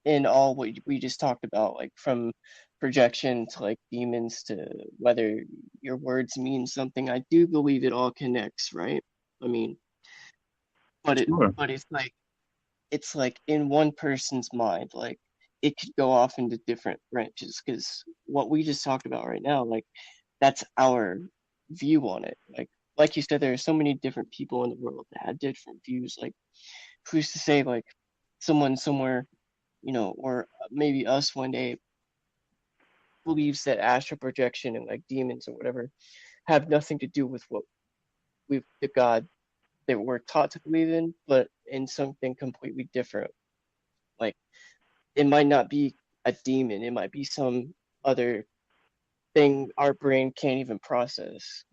in all what we just talked about, from projection to demons to whether your words mean something, I do believe it all connects, right? I mean, but it's in one person's mind, it could go off into different branches, because what we just talked about right now, that's our view on it. Like you said, there are so many different people in the world that have different views. Like, who's to say, like, someone somewhere, or maybe us one day believes that astral projection and like demons or whatever have nothing to do with what the God that we're taught to believe in, but in something completely different. Like, it might not be a demon, it might be some other thing our brain can't even process.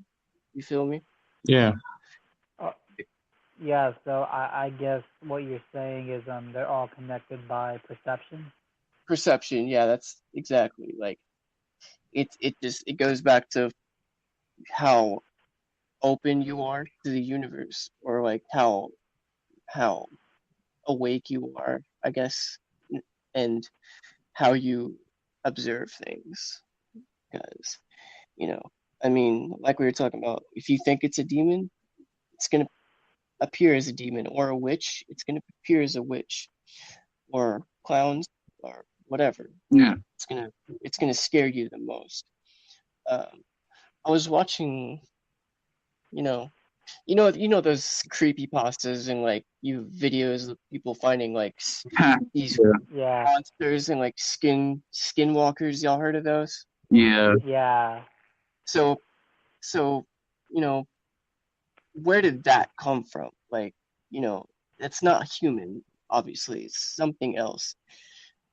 You feel me? Yeah. Uh, yeah, so I guess what you're saying is they're all connected by perception. Perception, yeah, that's exactly like it goes back to how open you are to the universe, or like how awake you are, I guess, and how you observe things. Because, I mean, like we were talking about, if you think it's a demon, it's going to appear as a demon, or a witch, it's going to appear as a witch, or clowns, or whatever. Yeah. It's gonna scare you the most. I was watching, you know, those creepy pastas and like videos of people finding like these Yeah, monsters and like skinwalkers. Y'all heard of those? Yeah. yeah. So so where did that come from? Like, it's not human, obviously. It's something else.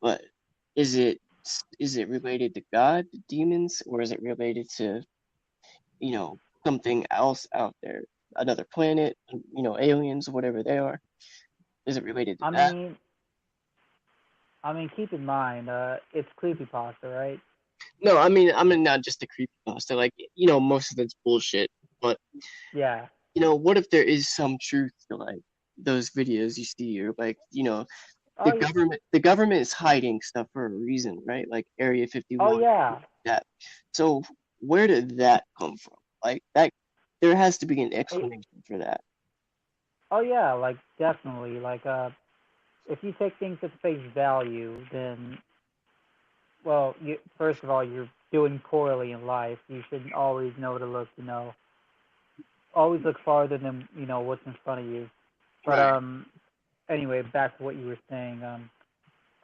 But is it related to God, to demons, or is it related to, something else out there, another planet, aliens, whatever they are? Is it related to I that? mean, keep in mind, it's creepypasta, right? No, I mean not just the creepypasta. Like, most of it's bullshit. But Yeah. what if there is some truth to like those videos you see, or like, Oh, yeah. the government is hiding stuff for a reason, right? Like Area Oh, 51, yeah. that. So where did that come from? Like that, there has to be an explanation for that. Oh, yeah. Like definitely. Like, if you take things at face value, then, well, first of all, you're doing poorly in life. You should always know to look, always look farther than what's in front of you. But Right. anyway, back to what you were saying.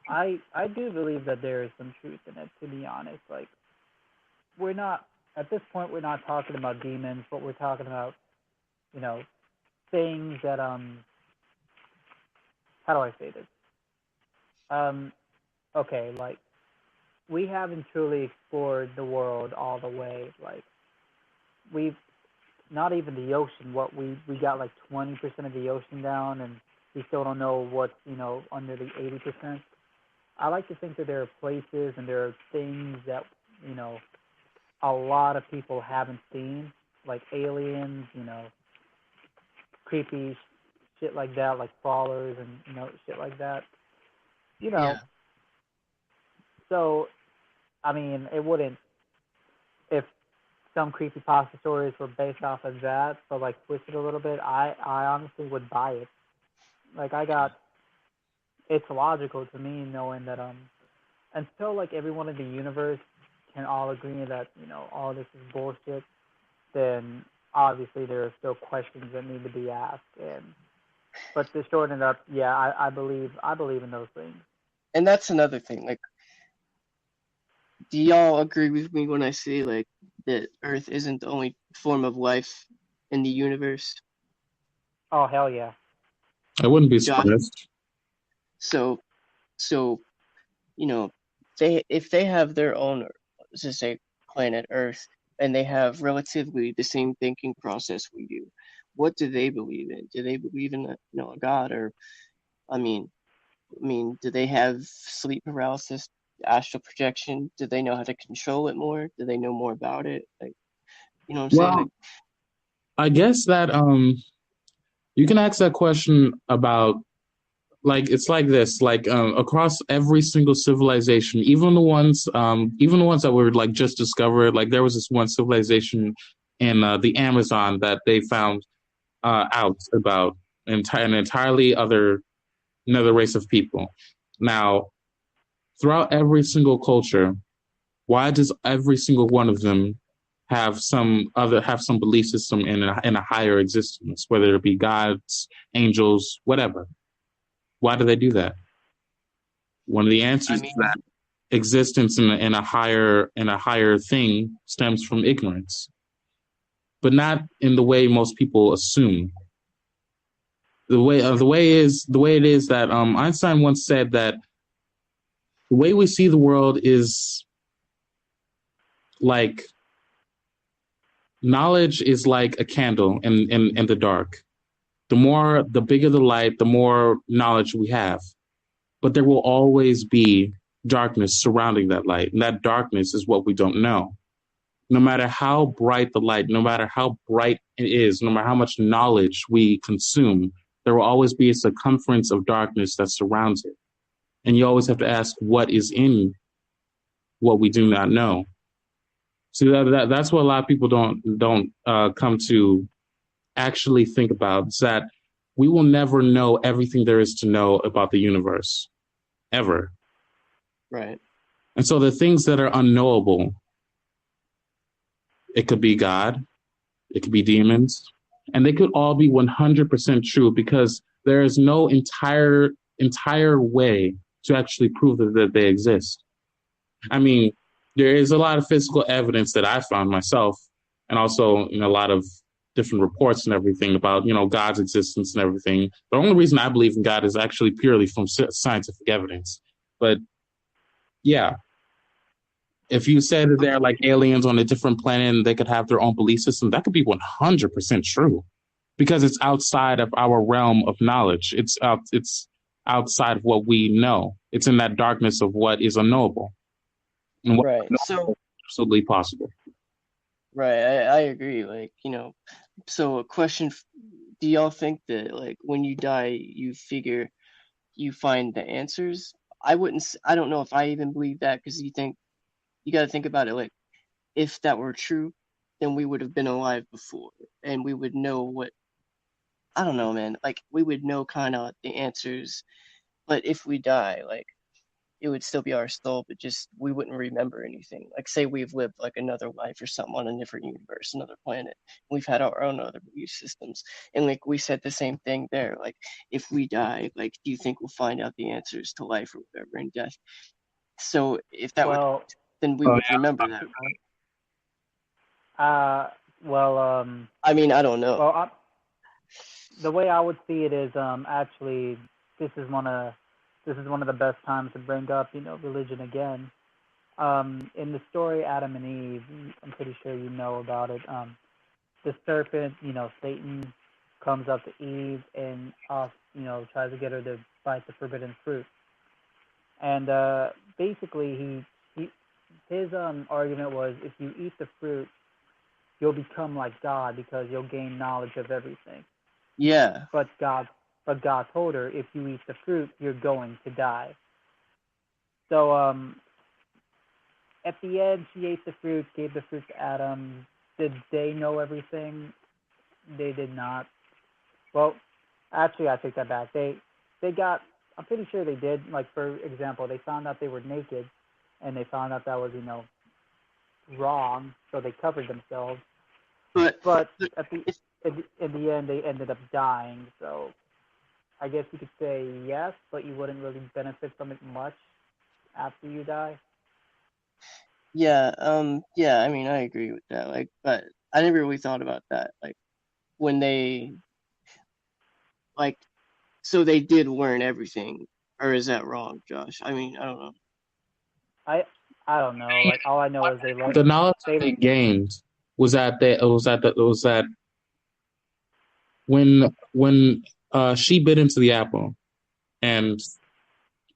I do believe that there is some truth in it. To be honest, like we're not at this point we're not talking about demons, but we're talking about you know things that how do I say this? Um, okay, like we haven't truly explored the world all the way. Like we've not even the ocean. What we got like 20% of the ocean down, and we still don't know what's under the 80%. I like to think that there are places and there are things that you know a lot of people haven't seen, like aliens, creepy shit like that, like crawlers and shit like that. You know, Yeah. so I mean, it wouldn't if some creepypasta stories were based off of that, but like twisted a little bit. I honestly would buy it. Like it's logical to me knowing that until like everyone in the universe can all agree that all this is bullshit, then obviously there are still questions that need to be asked. But to shorten it up, yeah, I believe in those things. And that's another thing. Like, do y'all agree with me when I say like that Earth isn't the only form of life in the universe? Oh hell yeah. I wouldn't be Josh, surprised. so so if they have their own, let's just say, planet Earth, and they have relatively the same thinking process we do, what do they believe in? Do they believe in a God, or I mean, do they have sleep paralysis, astral projection? Do they know how to control it more? Do they know more about it? Like, you know what I'm saying? Well, Like, I guess that you can ask that question about like it's like this like across every single civilization, even the ones that were like just discovered. Like there was this one civilization in the Amazon that they found out about an entirely another race of people. Now, throughout every single culture, why does every single one of them have some belief system in a higher existence, whether it be gods, angels, whatever. Why do they do that? One of the answers to that existence in a higher thing stems from ignorance, but not in the way most people assume. The way it is that Einstein once said that the way we see the world is like knowledge is like a candle in the dark. The bigger the light, the more knowledge we have. But there will always be darkness surrounding that light. And that darkness is what we don't know. No matter how bright the light, no matter how bright it is, no matter how much knowledge we consume, there will always be a circumference of darkness that surrounds it. And you always have to ask what is in what we do not know. So that's what a lot of people don't come to actually think about, is that we will never know everything there is to know about the universe, ever. Right. And so the things that are unknowable, it could be God, it could be demons, and they could all be 100% true, because there is no entire way to actually prove that they exist. I mean, there is a lot of physical evidence that I found myself, and also a lot of different reports and everything about, God's existence and everything. The only reason I believe in God is actually purely from scientific evidence. But yeah, if you said that they're like aliens on a different planet and they could have their own belief system, that could be 100% true, because it's outside of our realm of knowledge. It's outside of what we know. It's in that darkness of what is unknowable. And what Right. So absolutely possible. Right, I agree. So a question: do y'all think that when you die, you figure you find the answers? I wouldn't. I don't know if I even believe that, because you got to think about it. If that were true, then we would have been alive before, and we would know what. I don't know, man. We would know kind of the answers, but if we die, it would still be our soul, but just we wouldn't remember anything. Say we've lived another life or something on a different universe, another planet. We've had our own other belief systems, and we said the same thing there. If we die, do you think we'll find out the answers to life or whatever in death? So if that were, then we would remember that, right? I mean, I don't know. Well, the way I would see it is actually this is one of the best times to bring up, religion again. In the story Adam and Eve, I'm pretty sure you know about it. The serpent, Satan, comes up to Eve and tries to get her to bite the forbidden fruit. And basically, his argument was, if you eat the fruit, you'll become like God because you'll gain knowledge of everything. Yeah. But God told her, if you eat the fruit, you're going to die. So at the end, she ate the fruit, gave the fruit to Adam. Did they know everything? They did not. Well, actually, I take that back. They got, I'm pretty sure they did. For example, they found out they were naked, and they found out that was, wrong, so they covered themselves. But in the end, they ended up dying, so I guess you could say yes, but you wouldn't really benefit from it much after you die. Yeah, I mean, I agree with that. But I never really thought about that. When they, so they did learn everything, or is that wrong, Josh? I mean, I don't know. I don't know. All I know is they learned. The knowledge they gained was that when she bit into the apple, and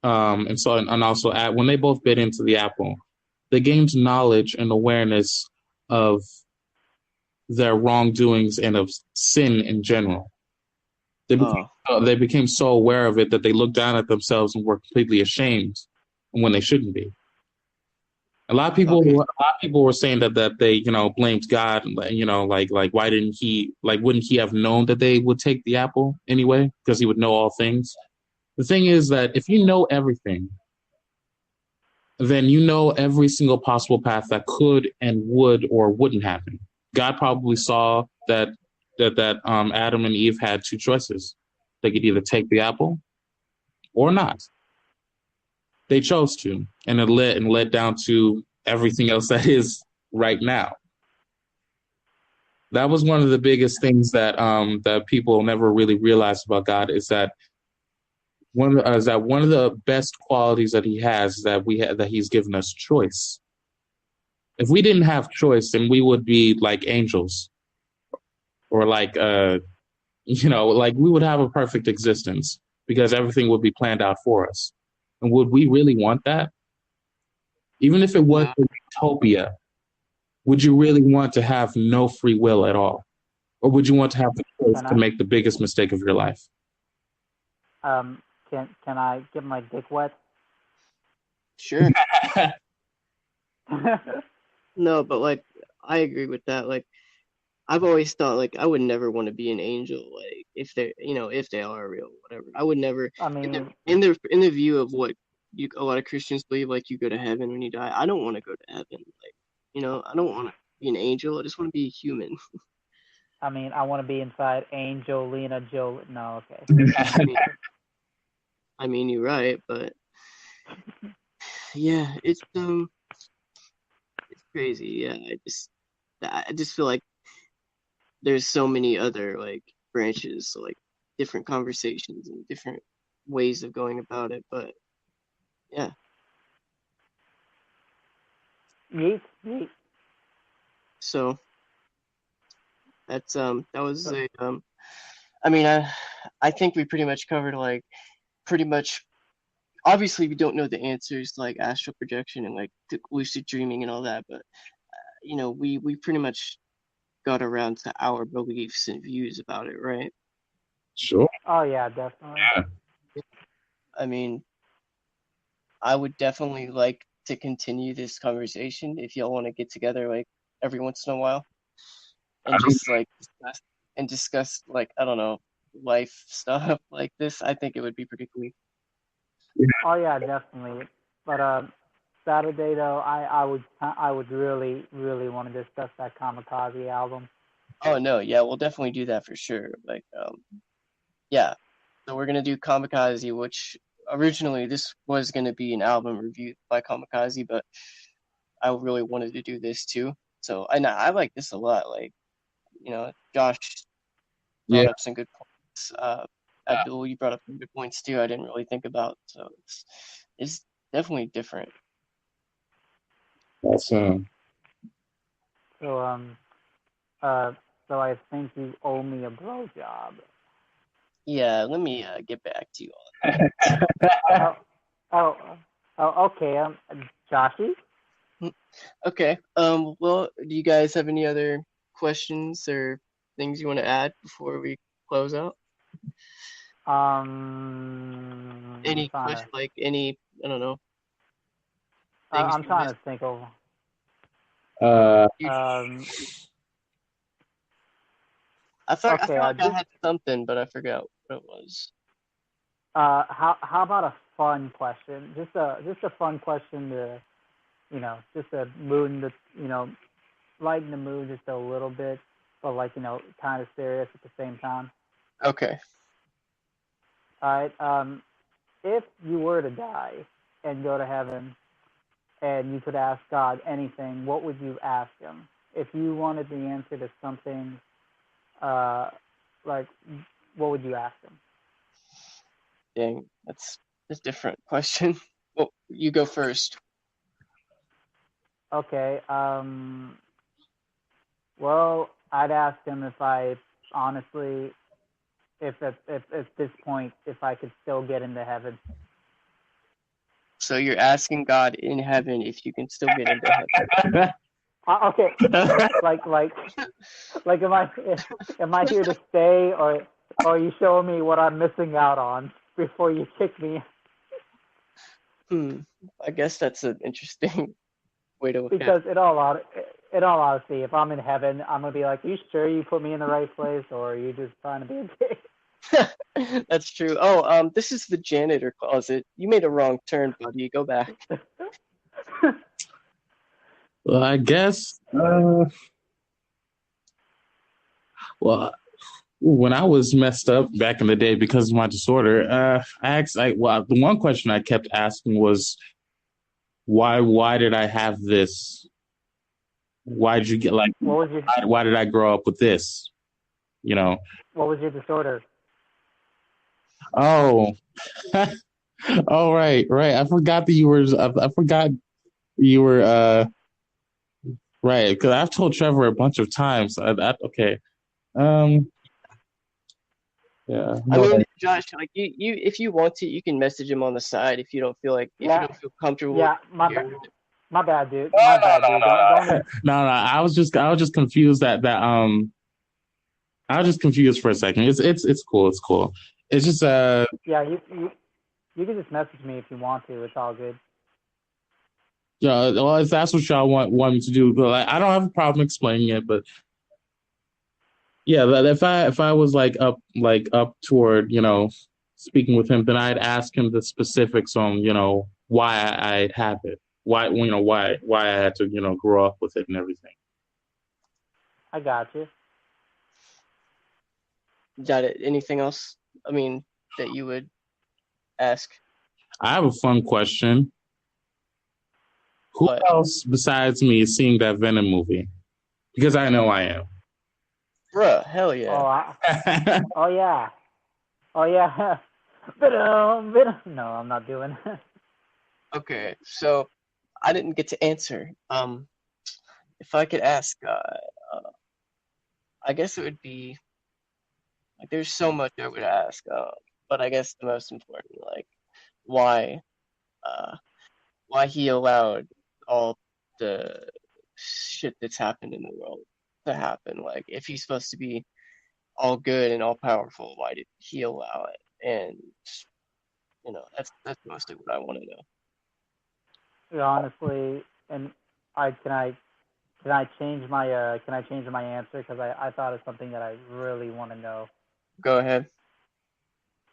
also when they both bit into the apple, they gained knowledge and awareness of their wrongdoings and of sin in general. They became so aware of it that they looked down at themselves and were completely ashamed when they shouldn't be. A lot of people were saying that they blamed God, why didn't he, wouldn't he have known that they would take the apple anyway, because he would know all things. The thing is that if you know everything, then you know every single possible path that could and would or wouldn't happen. God probably saw that Adam and Eve had two choices. They could either take the apple or not. They chose to, and it led down to everything else that is right now. That was one of the biggest things that that people never really realized about God is that one of the best qualities that He has is that He's given us choice. If we didn't have choice, then we would be like angels, or like like we would have a perfect existence because everything would be planned out for us. And would we really want that? Even if it was a utopia, would you really want to have no free will at all? Or would you want to have the choice to make the biggest mistake of your life? Can I get my dick wet? Sure. No, but like I agree with that. Like I've always thought like I would never want to be an angel. Like if they are real, whatever. I would never. I mean, in the view of what a lot of Christians believe, like you go to heaven when you die. I don't want to go to heaven. Like I don't want to be an angel. I just want to be a human. I mean, I want to be inside Angelina Jolie. No, okay. I mean, you're right, but yeah, it's crazy. Yeah, I just feel like there's so many other like branches, so, like different conversations and different ways of going about it. But yeah. Yeet. So that's that was a I mean I think we pretty much covered like pretty much. Obviously, we don't know the answers to, like astral projection and like lucid dreaming and all that, but we pretty much got around to our beliefs and views about it, right? Sure. Oh yeah, definitely. Yeah. I mean, I would definitely like to continue this conversation if y'all want to get together like every once in a while and just like discuss like I don't know life stuff like this. I think it would be pretty cool. Oh yeah, definitely. But Saturday though, I would really want to discuss that Kamikaze album. Oh no, yeah, we'll definitely do that for sure. Like yeah. So we're gonna do Kamikaze, which originally this was gonna be an album review by Kamikaze, but I really wanted to do this too. So I like this a lot. Like, Josh brought up some good points. Abdul, you brought up some good points too. I didn't really think about. So it's definitely different. Awesome. So I think you owe me a blowjob. Yeah, let me get back to you on that. Okay. Joshy? Okay. Well, do you guys have any other questions or things you want to add before we close out? Any question, like any, I don't know. I'm trying to think of. I feel like I had something, but I forgot what it was. How about a fun question? Just a fun question to, just to mood the, lighten the mood just a little bit, but like kind of serious at the same time. Okay. All right. If you were to die and go to heaven, and you could ask God anything, what would you ask Him? If you wanted the answer to something, like, what would you ask Him? Dang, that's a different question. Well, you go first. Okay. Well, I'd ask Him if I honestly, if at this point, if I could still get into heaven. So you're asking God in heaven if you can still get into heaven. Okay. like, am I here to stay, or are you showing me what I'm missing out on before you kick me? I guess that's an interesting way to look at it. Because in all honesty, if I'm in heaven, I'm gonna be like, "You sure you put me in the right place, or are you just trying to be a dick?" That's true. Oh, this is the janitor closet. You made a wrong turn, buddy. Go back. Well, I guess. Well, when I was messed up back in the day because of my disorder, the one question I kept asking was, why did I have this? Why did you get like? Why did I grow up with this? You know. What was your disorder? Oh, oh, right. I forgot that you were. I forgot you were. Right, because I've told Trevor a bunch of times. Okay. Yeah. I mean, Josh, like you, if you want to, you can message him on the side if you don't feel like if you don't feel comfortable. Yeah, my bad, dude. My bad, dude. Don't. No. I was just confused I was just confused for a second. It's cool. It's cool. It's just Yeah, you can just message me if you want to. It's all good. Yeah, well, if that's what y'all want me to do, but like, I don't have a problem explaining it. But yeah, but if I was up toward speaking with him, then I'd ask him the specifics on why I'd have it, why why I had to grow up with it and everything. I got you. Got it. Anything else? I mean, that you would ask? I have a fun question. Who else besides me is seeing that Venom movie? Because I know I am. Bruh, hell yeah. Oh yeah. Oh yeah. Venom. No, I'm not doing it. Okay, so I didn't get to answer. If I could ask, I guess it would be like there's so much I would ask, but I guess the most important, like why he allowed all the shit that's happened in the world to happen. Like if he's supposed to be all good and all powerful, why did he allow it? And that's mostly what I want to know. Yeah, honestly, and can I change my answer because I thought of something that I really want to know. Go ahead.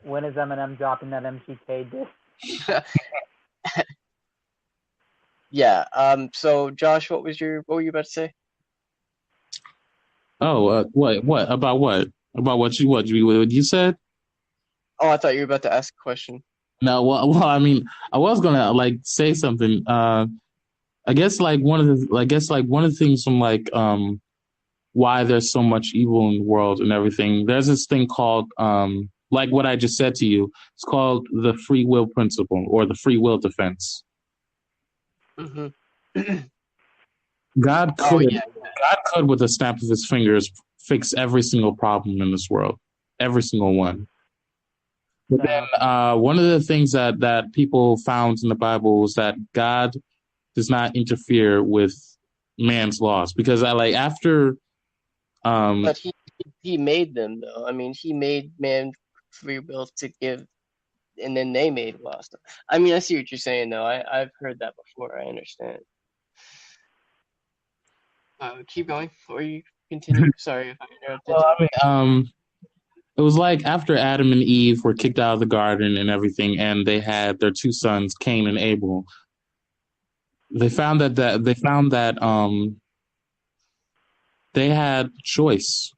When is Eminem dropping that MGK disc? Yeah. So Josh, what were you about to say? Oh, what about what you said? Oh, I thought you were about to ask a question. No, well, I mean, I was gonna say something. I guess one of the things from why there's so much evil in the world and everything. There's this thing called like what I just said to you. It's called the free will principle or the free will defense. Mm-hmm. God could, with a snap of his fingers, fix every single problem in this world, every single one. But then one of the things that people found in the Bible was that God does not interfere with man's laws, because after. But he made them though. I mean, he made man free will to give, and then they made laws. I mean, I see what you're saying though. I've heard that before. I understand. Keep going, or you continue. Sorry if I interrupted. Well, I mean, it was after Adam and Eve were kicked out of the garden and everything, and they had their two sons, Cain and Abel. They found that they had choice.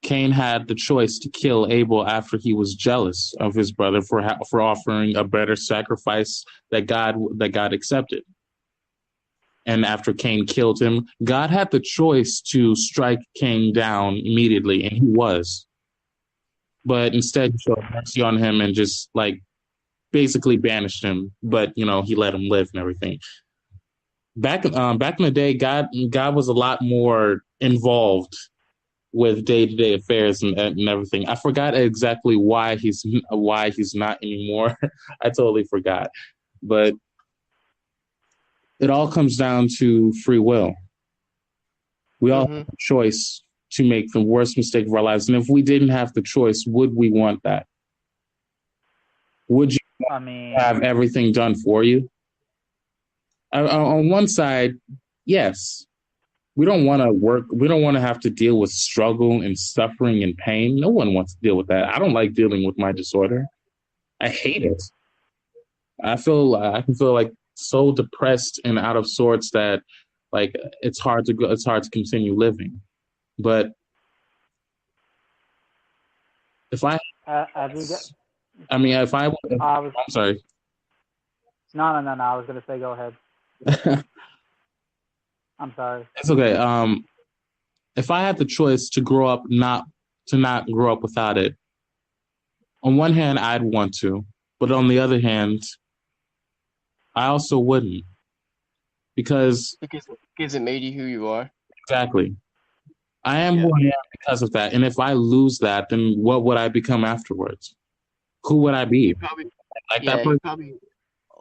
Cain had the choice to kill Abel after he was jealous of his brother for offering a better sacrifice that God accepted. And after Cain killed him, God had the choice to strike Cain down immediately, and he was. But instead, he showed mercy on him and just basically banished him. But he let him live and everything. Back in the day, God was a lot more involved with day-to-day affairs and everything. I forgot exactly why he's not anymore. I totally forgot. But it all comes down to free will. We all have a choice to make the worst mistake of our lives. And if we didn't have the choice, would we want that? Would you have everything done for you? On one side, yes. We don't want to work. We don't want to have to deal with struggle and suffering and pain. No one wants to deal with that. I don't like dealing with my disorder. I hate it. I can feel like so depressed and out of sorts that like it's hard to continue living. But if I have you got? I mean if I I'm sorry. No. I was gonna say, go ahead. I'm sorry. It's okay. If I had the choice to grow up not grow up without it, on one hand I'd want to, but on the other hand, I also wouldn't. Because it made you who you are. Exactly. I am who I am because of that. And if I lose that, then what would I become afterwards? Who would I be? That person? Probably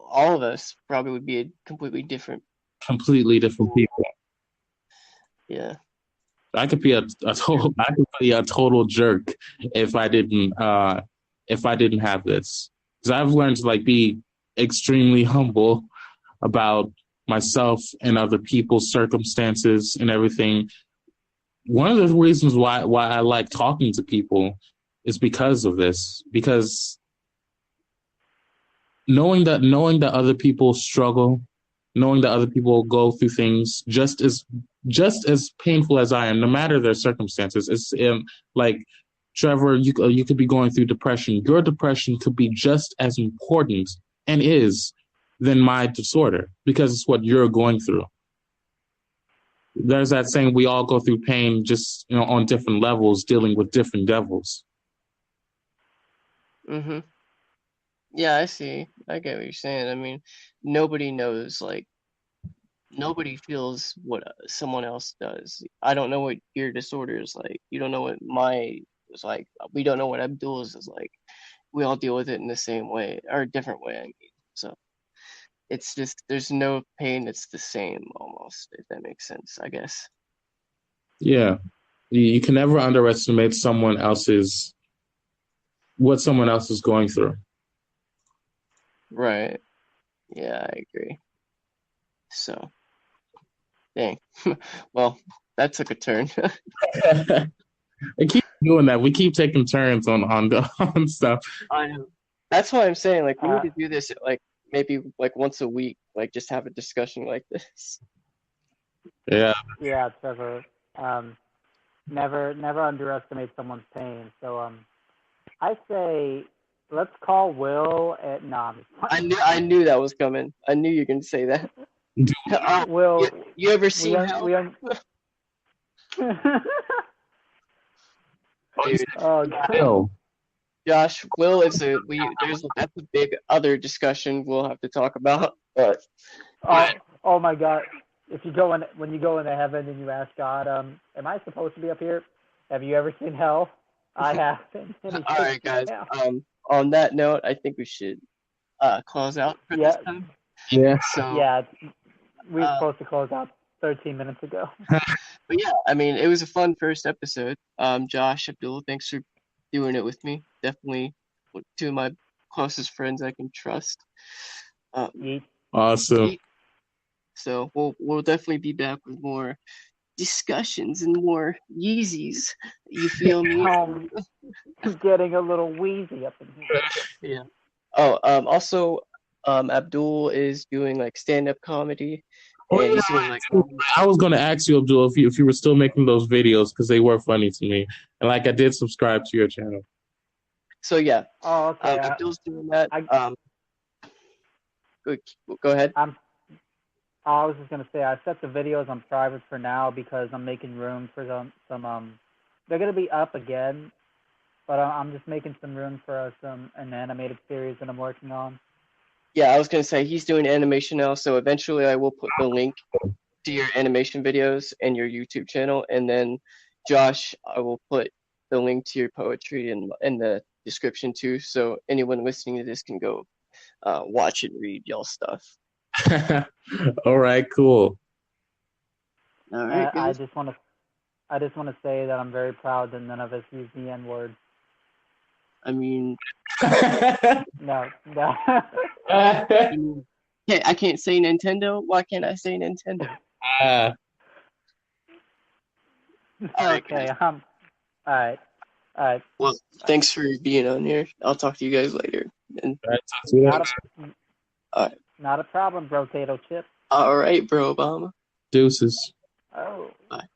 all of us probably would be a completely different people. Yeah. I could be a total jerk if I didn't have this. Because I've learned to like be extremely humble about myself and other people's circumstances and everything. One of the reasons why I like talking to people is because of this. Because knowing that other people struggle, knowing that other people go through things just as painful as I am, no matter their circumstances. It's like Trevor, you could be going through depression. Your depression could be just as important and is than my disorder because it's what you're going through. There's that saying, we all go through pain, just on different levels, dealing with different devils. Mhm. Yeah, I see. I get what you're saying. I mean, nobody knows, like, nobody feels what someone else does. I don't know what your disorder is like. You don't know what my is like. We don't know what Abdul's is like. We all deal with it in the same way, or a different way, I mean. So it's just, there's no pain that's the same almost, if that makes sense, I guess. Yeah. You can never underestimate what someone else is going through. Right. Yeah, I agree. So, dang. Well, that took a turn. I keep doing that. We keep taking turns on stuff. I know. That's why I'm saying, like, we need to do this, like, maybe like once a week, like just have a discussion like this. Yeah. Yeah, Trevor. Never underestimate someone's pain. So I say let's call Will at I knew that was coming. I knew you were gonna say that. Will, you ever seen Hell? Oh, Josh, Will is that's a big other discussion we'll have to talk about. But oh my God! When you go into heaven and you ask God, am I supposed to be up here? Have you ever seen hell? I haven't. All right, guys. On that note, I think we should close out for this time. Yeah. So yeah, we were supposed to close out 13 minutes ago. But yeah, I mean, it was a fun first episode. Josh, Abdul, thanks for doing it with me. Definitely two of my closest friends I can trust. Awesome. So we'll definitely be back with more discussions and more Yeezys. You feel me? I'm getting a little wheezy up in here. Yeah. Oh, also, Abdul is doing like stand-up comedy. And he's doing, like, I was going to ask you, Abdul, if you were still making those videos because they were funny to me, and like I did subscribe to your channel. So yeah. Oh, okay. Abdul's doing that. Go ahead. I was just gonna say I set the videos on private for now because I'm making room for some they're gonna be up again, but I'm just making some room for an animated series that I'm working on. Yeah, I was gonna say he's doing animation now, so eventually I will put the link to your animation videos and your YouTube channel, and then Josh, I will put the link to your poetry in the description too, so anyone listening to this can go watch and read y'all stuff. All right, cool. All right, I just want to say that I'm very proud that none of us use the N-word. I mean, no. I can't say Nintendo. Why can't I say Nintendo? Okay. All right. Well, thanks for being on here. I'll talk to you guys later. And all right, talk to you later. All right. Not a problem, bro. Potato chip. All right, bro, Obama. Deuces. Oh. Bye.